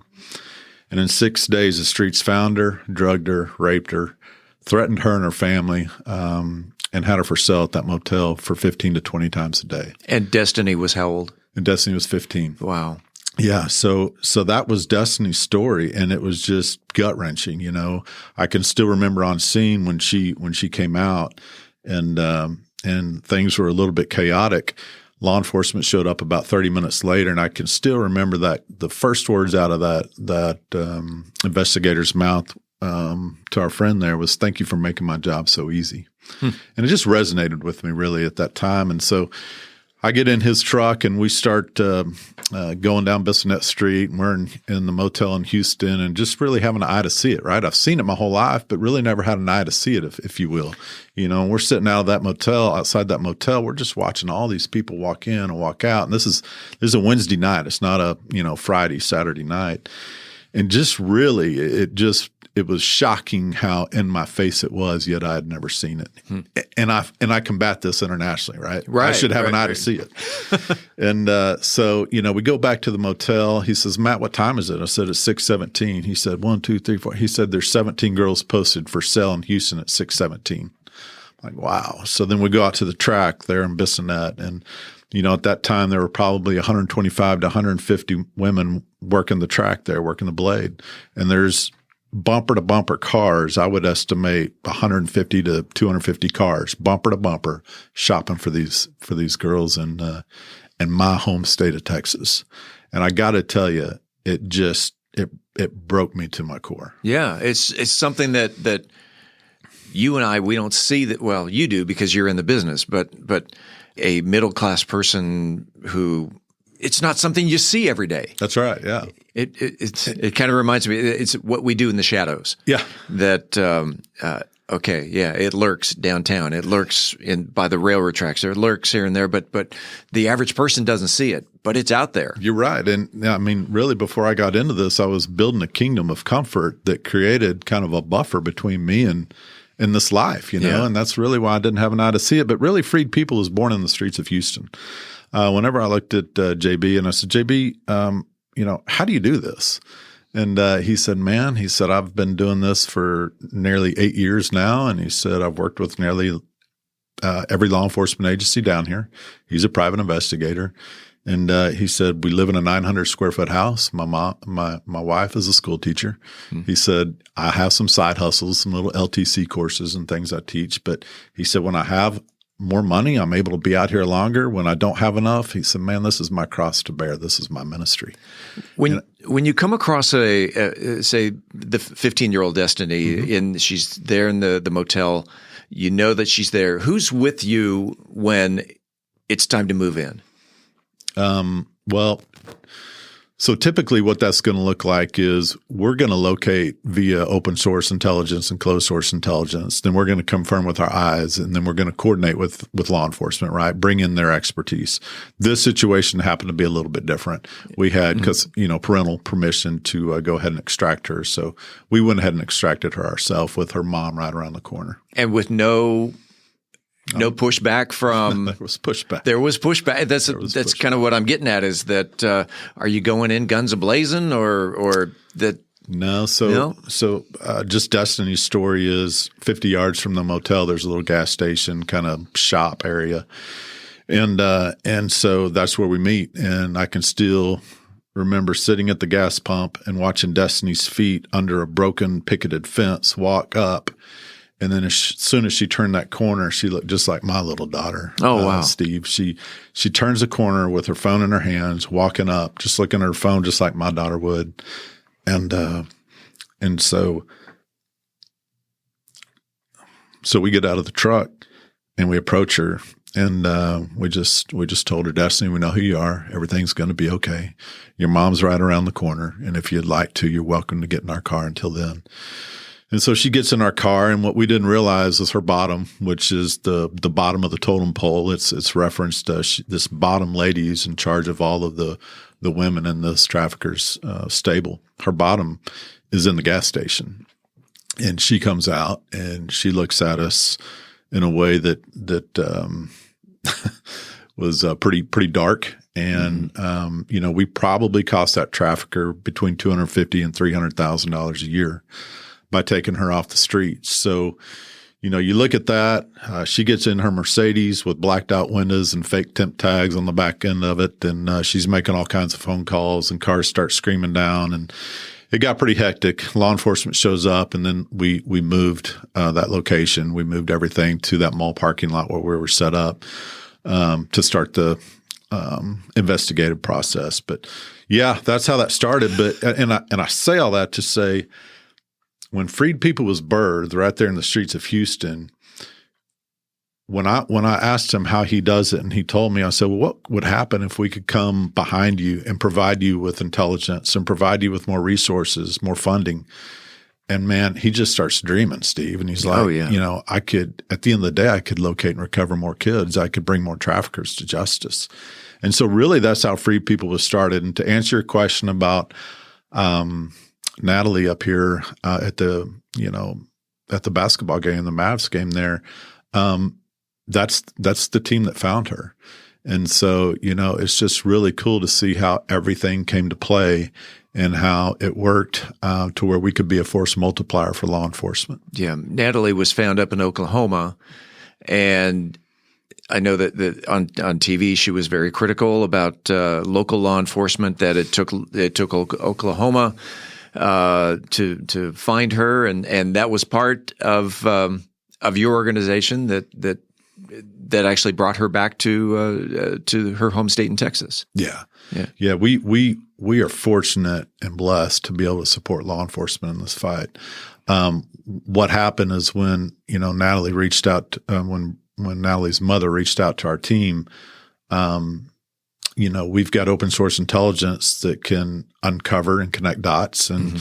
And in 6 days, the streets found her, drugged her, raped her, threatened her and her family, and had her for sale at that motel for 15 to 20 times a day. And Destiny was how old? And Destiny was 15. Wow. Yeah. So that was Destiny's story, and it was just gut-wrenching. I can still remember on scene when she came out, and things were a little bit chaotic. Law enforcement showed up about 30 minutes later, and I can still remember that the first words out of that investigator's mouth to our friend there was, "Thank you for making my job so easy." And it just resonated with me really at that time. And so I get in his truck, and we start going down Bissonnette Street, and we're in the motel in Houston, and just really having an eye to see it, right? I've seen it my whole life, but really never had an eye to see it, if you will. And we're sitting outside that motel. We're just watching all these people walk in and walk out. And this is a Wednesday night. It's not a, Friday, Saturday night. And just really, it it was shocking how in my face it was, yet I had never seen it. And I combat this internationally, right? I should have an eye to see it. And so, we go back to the motel. He says, Matt, what time is it? I said, it's 6:17. He said, 1, 2, 3, 4. He said, there's 17 girls posted for sale in Houston at 6:17. I'm like, wow. So then we go out to the track there in Biasatti, and at that time, there were probably 125 to 150 women working the track there, working the blade. And there's bumper to bumper cars. I would estimate 150 to 250 cars, bumper to bumper, shopping for these girls in my home state of Texas. And I got to tell you, it broke me to my core. Yeah, it's something that you and I, we don't see that. Well, you do because you're in the business, but a middle-class person who it's not something you see every day. That's right. Yeah. It kind of reminds me, it's what we do in the shadows. Yeah. That, it lurks downtown. It lurks by the railroad tracks. It lurks here and there, but the average person doesn't see it, but it's out there. You're right. And I mean, really, before I got into this, I was building a kingdom of comfort that created kind of a buffer between me and in this life, and that's really why I didn't have an eye to see it. But really, Freed People was born in the streets of Houston. Whenever I looked at JB and I said, JB, how do you do this? And he said, I've been doing this for nearly 8 years now. And he said, I've worked with nearly every law enforcement agency down here. He's a private investigator. And he said, we live in a 900 square foot house. My wife is a school teacher. Mm-hmm. He said, I have some side hustles, some little LTC courses and things I teach. But he said, when I have more money, I'm able to be out here longer. When I don't have enough, he said, man, this is my cross to bear. This is my ministry. When you come across say the 15-year-old Destiny, mm-hmm. and she's there in the motel, you know that she's there. Who's with you when it's time to move in? So typically what that's going to look like is we're going to locate via open source intelligence and closed source intelligence. Then we're going to confirm with our eyes, and then we're going to coordinate with law enforcement, right? Bring in their expertise. This situation happened to be a little bit different. We had, because, parental permission to go ahead and extract her. So we went ahead and extracted her ourselves with her mom right around the corner. And with no pushback from. There was pushback. That's kind of what I'm getting at. Is that are you going in guns a-blazing or that? No. So just Destiny's story is 50 yards from the motel. There's a little gas station kind of shop area, and so that's where we meet. And I can still remember sitting at the gas pump and watching Destiny's feet under a broken picketed fence walk up. And then as soon as she turned that corner, she looked just like my little daughter. Oh, wow. Steve. She turns the corner with her phone in her hands, walking up, just looking at her phone just like my daughter would. And so we get out of the truck and we approach her, and we just told her, Destiny, we know who you are. Everything's going to be okay. Your mom's right around the corner, and if you'd like to, you're welcome to get in our car until then. And so she gets in our car, and what we didn't realize is her bottom, which is the bottom of the totem pole. It's referenced this bottom lady is in charge of all of the women in this trafficker's stable. Her bottom is in the gas station, and she comes out and she looks at us in a way that was pretty dark. And we probably cost that trafficker between $250,000 and $300,000 a year by taking her off the streets. So, you look at that, she gets in her Mercedes with blacked out windows and fake temp tags on the back end of it. And she's making all kinds of phone calls, and cars start screaming down, and it got pretty hectic. Law enforcement shows up, and then we moved that location. We moved everything to that mall parking lot where we were set up to start the investigative process. But yeah, that's how that started. But and I say all that to say, when Freed People was birthed right there in the streets of Houston, when I asked him how he does it, and he told me, I said, well, what would happen if we could come behind you and provide you with intelligence and provide you with more resources, more funding? And man, he just starts dreaming, Steve. And he's like, I could, at the end of the day, I could locate and recover more kids. I could bring more traffickers to justice. And so really that's how Freed People was started. And to answer your question about Natalie up here at the basketball game, the Mavs game there, that's the team that found her. And so, it's just really cool to see how everything came to play and how it worked to where we could be a force multiplier for law enforcement. Yeah. Natalie was found up in Oklahoma, and I know that on TV she was very critical about local law enforcement, that it took Oklahoma to find her, and that was part of your organization that actually brought her back to her home state in Texas. Yeah. We are fortunate and blessed to be able to support law enforcement in this fight. What happened is when Natalie reached out, when Natalie's mother reached out to our team, we've got open source intelligence that can uncover and connect dots. And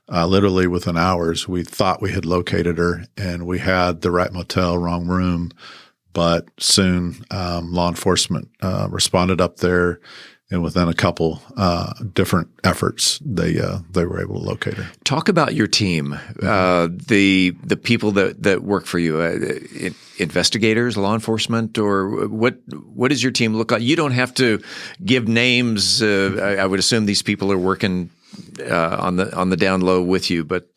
literally within hours, we thought we had located her, and we had the right motel, wrong room. But soon law enforcement responded up there, and within a couple different efforts, they were able to locate her. Talk about your team, the people that work for you, investigators, law enforcement, or what does your team look like? You don't have to give names. I would assume these people are working on the down low with you, but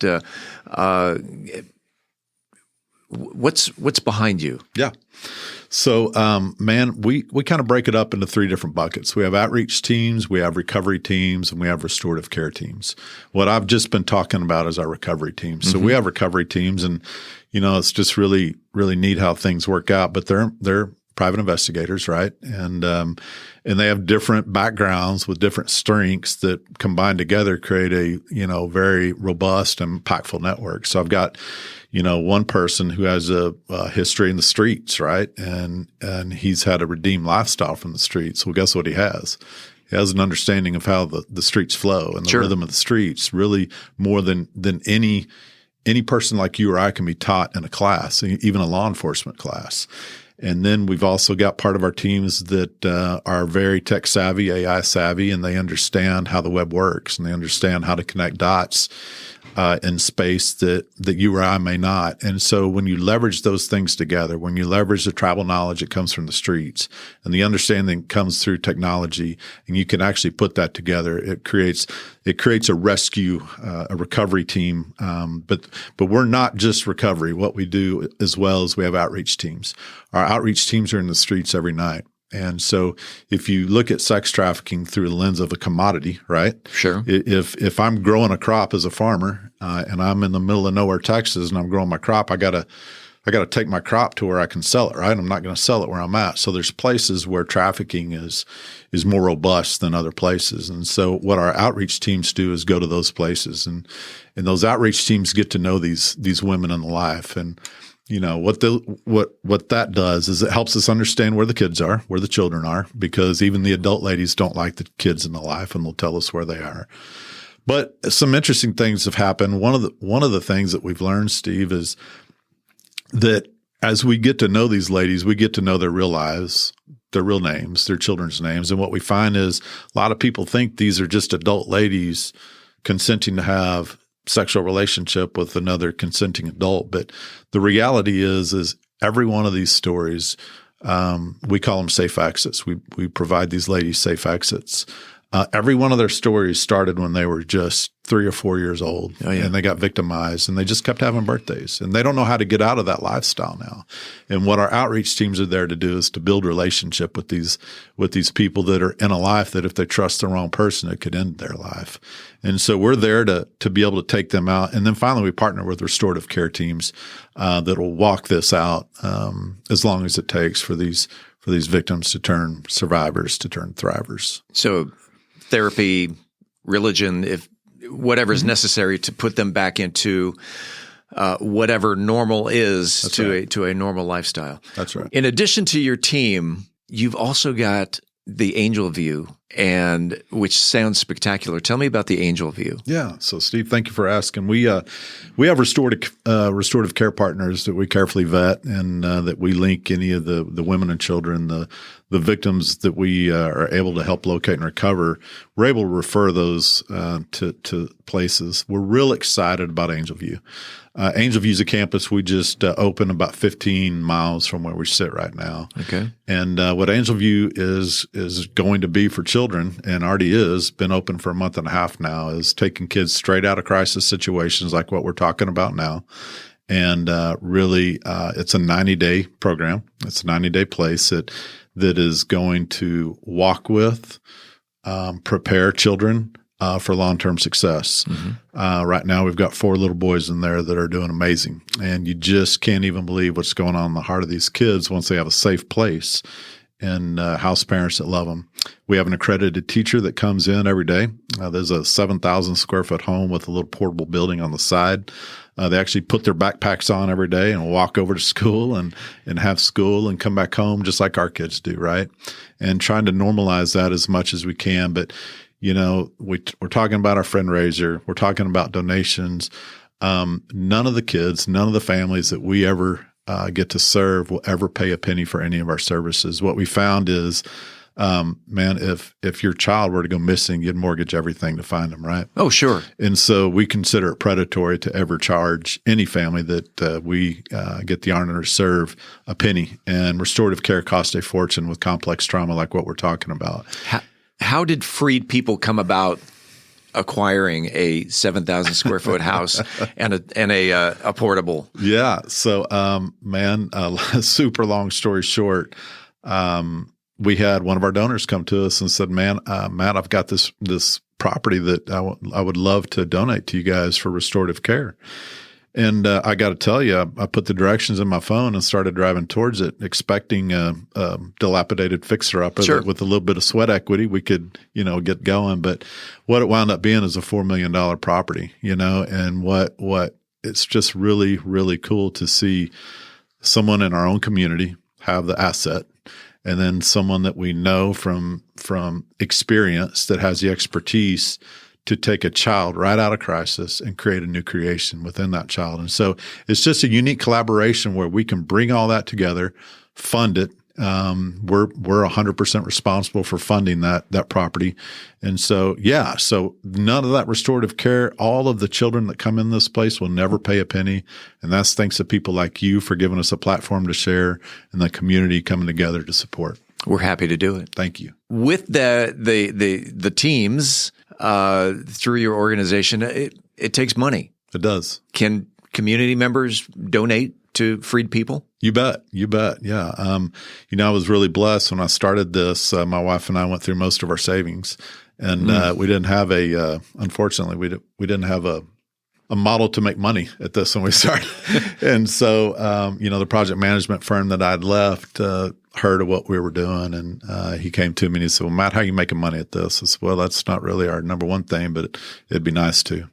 what's behind you? Yeah. So, we kind of break it up into three different buckets. We have outreach teams, we have recovery teams, and we have restorative care teams. What I've just been talking about is our recovery teams. So we have recovery teams, and it's just really, really neat how things work out. But they're private investigators, right? And they have different backgrounds with different strengths that combined together create a very robust and impactful network. So I've got one person who has a history in the streets, right? And he's had a redeemed lifestyle from the streets. Well, guess what he has? He has an understanding of how the streets flow and the rhythm of the streets, really more than any person like you or I can be taught in a class, even a law enforcement class. And then we've also got part of our teams that are very tech savvy, AI savvy, and they understand how the web works, and they understand how to connect dots in space that you or I may not. And so when you leverage those things together, when you leverage the tribal knowledge that comes from the streets and the understanding that comes through technology, and you can actually put that together, it creates a rescue, a recovery team. But we're not just recovery. What we do as well is we have outreach teams. Our outreach teams are in the streets every night. And so if you look at sex trafficking through the lens of a commodity, right? Sure. If I'm growing a crop as a farmer and I'm in the middle of nowhere, Texas, and I'm growing my crop, I gotta take my crop to where I can sell it, right? I'm not going to sell it where I'm at. So there's places where trafficking is more robust than other places. And so what our outreach teams do is go to those places, and those outreach teams get to know these women in life. And what that does is it helps us understand where the kids are, where the children are, because even the adult ladies don't like the kids in the life, and they'll tell us where they are. But some interesting things have happened. One of the things that we've learned, Steve, is that as we get to know these ladies, we get to know their real lives, their real names, their children's names. And what we find is a lot of people think these are just adult ladies consenting to have sexual relationship with another consenting adult. But the reality is every one of these stories, we call them safe exits. We provide these ladies safe exits. Every one of their stories started when they were just 3 or 4 years old, and they got victimized, and they just kept having birthdays, and they don't know how to get out of that lifestyle now. And what our outreach teams are there to do is to build relationship with these people that are in a life that if they trust the wrong person, it could end their life. And so we're there to be able to take them out. And then finally, we partner with restorative care teams that will walk this out as long as it takes for these victims to turn survivors, to turn thrivers. So therapy, religion, if whatever is necessary to put them back into whatever normal is to a normal lifestyle. That's right. In addition to your team, you've also got the angel view and which sounds spectacular. Tell me about the Angel View. Yeah. So, Steve, thank you for asking. We have restorative care partners that we carefully vet, and that we link any of the women and children, the victims that we are able to help locate and recover. We're able to refer those to places. We're real excited about Angel View. Angel View is a campus we just opened about 15 miles from where we sit right now. Okay. And what Angel View is going to be for children, and already is, been open for a month and a half now, is taking kids straight out of crisis situations like what we're talking about now. And really, it's a 90-day program. It's a 90-day place that is going to walk with, prepare children for long-term success. Mm-hmm. Right now, we've got 4 little boys in there that are doing amazing. And you just can't even believe what's going on in the heart of these kids once they have a safe place and house parents that love them. We have an accredited teacher that comes in every day. There's a 7,000 square foot home with a little portable building on the side. They actually put their backpacks on every day and walk over to school and have school and come back home just like our kids do, right? And trying to normalize that as much as we can. But, you know, we're talking about our fundraiser. We're talking about donations. None of the kids, none of the families that we ever get to serve will ever pay a penny for any of our services. What we found is, man, if your child were to go missing, you'd mortgage everything to find them, right? Oh, sure. And so we consider it predatory to ever charge any family that we get the honor to serve a penny. And restorative care costs a fortune with complex trauma like what we're talking about. How did freed people come about acquiring a 7,000 square foot house and a portable? Yeah. So, super long story short, we had one of our donors come to us and said, Matt, I've got this property that I would love to donate to you guys for restorative care. And I got to tell you, I put the directions in my phone and started driving towards it, expecting a dilapidated fixer-upper Sure. with a little bit of sweat equity we could, get going. But what it wound up being is a $4 million property, and what it's just really, really cool to see someone in our own community have the asset, and then someone that we know from experience that has the expertise to take a child right out of crisis and create a new creation within that child. And so it's just a unique collaboration where we can bring all that together, fund it. We're 100% responsible for funding that property. And so, so none of that restorative care, all of the children that come in this place will never pay a penny. And that's thanks to people like you for giving us a platform to share and the community coming together to support. We're happy to do it. Thank you. With the teams through your organization, it takes money. It does. Can community members donate to freed people? You bet. Yeah. I was really blessed when I started this. My wife and I went through most of our savings, and we didn't have unfortunately, we didn't have a model to make money at this when we started. And so, the project management firm that I'd left heard of what we were doing, and he came to me and he said, well, Matt, how are you making money at this? I said, well, that's not really our number one thing, but it'd be nice to.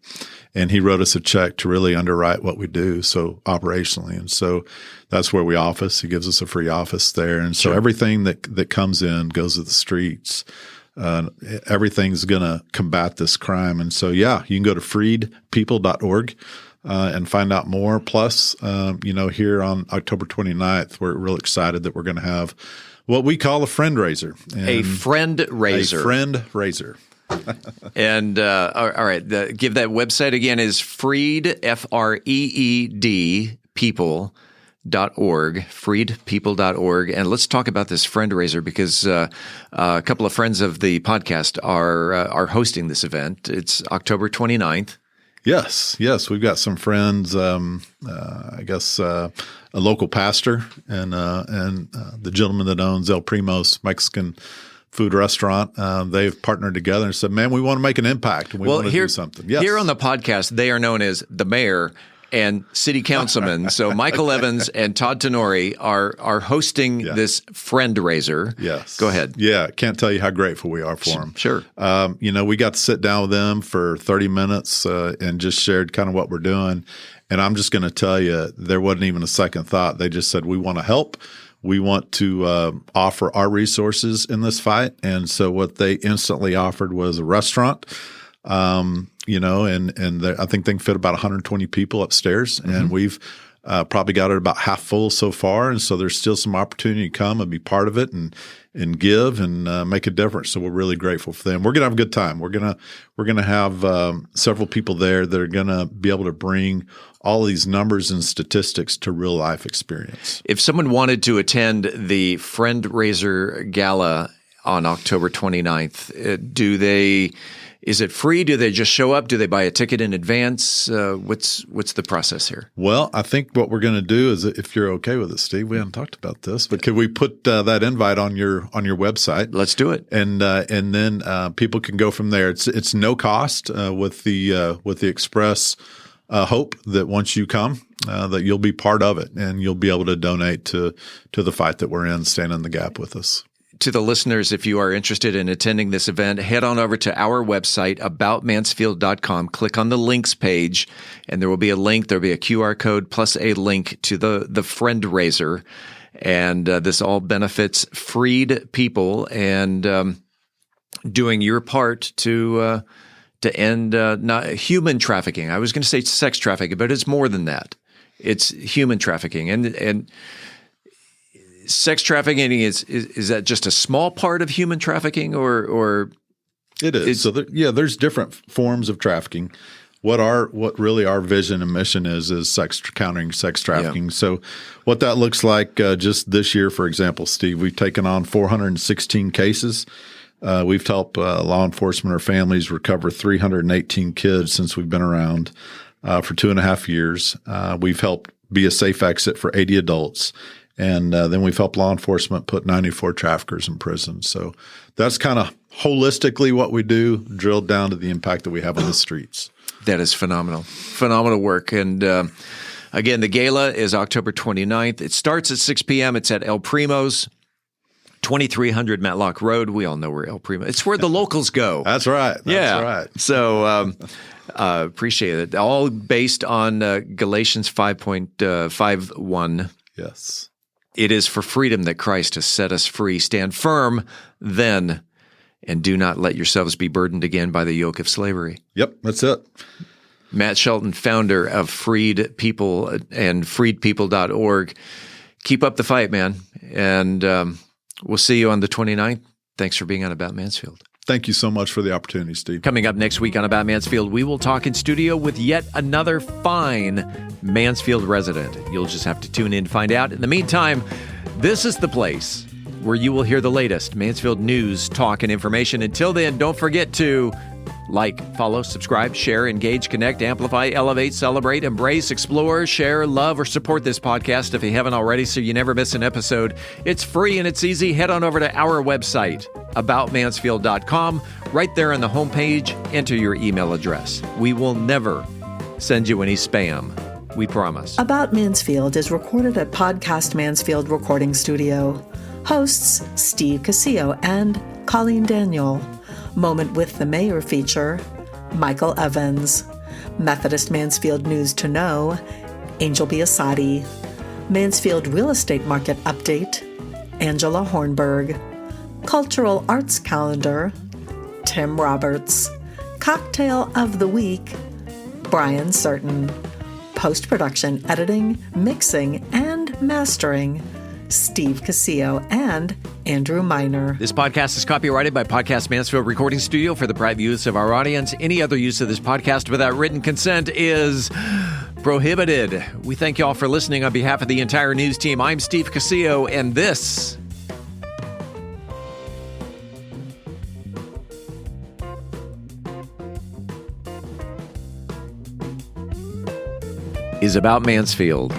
And he wrote us a check to really underwrite what we do, so operationally. And so that's where we office. He gives us a free office there. And so everything that comes in goes to the streets. Everything's going to combat this crime. And so, you can go to freedpeople.org and find out more. Plus, here on October 29th, we're real excited that we're going to have what we call a friend raiser. A friend raiser. A friend raiser. And all right, give that website again is freed, FREED, people.org, freedpeople.org. And let's talk about this friend raiser because a couple of friends of the podcast are hosting this event. It's October 29th. Yes. We've got some friends, a local pastor and the gentleman that owns El Primo's Mexican food restaurant. They've partnered together and said, man, we want to make an impact and we want to do something. Yes. Here on the podcast, they are known as the mayor and city councilmen. So Michael Evans and Todd Tenori are hosting this friend raiser. Yes. Go ahead. Yeah. Can't tell you how grateful we are for them. Sure. We got to sit down with them for 30 minutes and just shared kind of what we're doing. And I'm just going to tell you, there wasn't even a second thought. They just said, we want to help. we want to offer our resources in this fight. And so what they instantly offered was a restaurant, and I think they can fit about 120 people upstairs. Mm-hmm. And we've probably got it about half full so far. And so there's still some opportunity to come and be part of it and give and make a difference. So we're really grateful for them. We're going to have a good time. We're going to have several people there that are going to be able to bring all these numbers and statistics to real life experience. If someone wanted to attend the Friend Raiser Gala on October 29th, is it free? Do they just show up? Do they buy a ticket in advance? What's the process here? Well, I think what we're going to do is, if you're okay with it, Steve, we haven't talked about this, but could we put that invite on your website? Let's do it. And then people can go from there. It's no cost with the express hope that once you come, that you'll be part of it and you'll be able to donate to the fight that we're in, stand in the gap with us. To the listeners, if you are interested in attending this event, head on over to our website, aboutmansfield.com. Click on the links page, and there will be a link. There'll be a QR code plus a link to the Friend Raiser. And this all benefits freed people and doing your part to end not human trafficking. I was going to say sex trafficking, but it's more than that. It's human trafficking. And sex trafficking is that just a small part of human trafficking, or it is? So there's different forms of trafficking. What really our vision and mission is countering sex trafficking. Yeah. So what that looks like just this year, for example, Steve, we've taken on 416 cases. We've helped law enforcement or families recover 318 kids since we've been around for 2.5 years. We've helped be a safe exit for 80 adults. And then we've helped law enforcement put 94 traffickers in prison. So that's kind of holistically what we do, drilled down to the impact that we have on the streets. That is phenomenal. Phenomenal work. And again, the gala is October 29th. It starts at 6 p.m. It's at El Primo's, 2300 Matlock Road. We all know where El Primo. It's where the locals go. That's right. That's right. So appreciate it. All based on Galatians 5.51. Yes. It is for freedom that Christ has set us free. Stand firm then, and do not let yourselves be burdened again by the yoke of slavery. Yep, that's it. Matt Shelton, founder of Freed People and freedpeople.org. Keep up the fight, man. And we'll see you on the 29th. Thanks for being on About Mansfield. Thank you so much for the opportunity, Steve. Coming up next week on About Mansfield, we will talk in studio with yet another fine Mansfield resident. You'll just have to tune in to find out. In the meantime, this is the place where you will hear the latest Mansfield news, talk, and information. Until then, don't forget to like, follow, subscribe, share, engage, connect, amplify, elevate, celebrate, embrace, explore, share, love, or support this podcast if you haven't already so you never miss an episode. It's free and it's easy. Head on over to our website, aboutmansfield.com. Right there on the homepage, enter your email address. We will never send you any spam. We promise. About Mansfield is recorded at Podcast Mansfield Recording Studio. Hosts Steve Casillo and Colleen Daniel. Moment with the Mayor feature, Michael Evans. Methodist Mansfield News to Know, Angel Biasatti. Mansfield Real Estate Market Update, Angela Hornburg. Cultural Arts Calendar, Tim Roberts. Cocktail of the Week, Brian Certain. Post-production, editing, mixing, and mastering, Steve Casillo and Andrew Miner. This podcast is copyrighted by Podcast Mansfield Recording Studio for the private use of our audience. Any other use of this podcast without written consent is prohibited. We thank you all for listening on behalf of the entire news team. I'm Steve Casillo, and this is About Mansfield.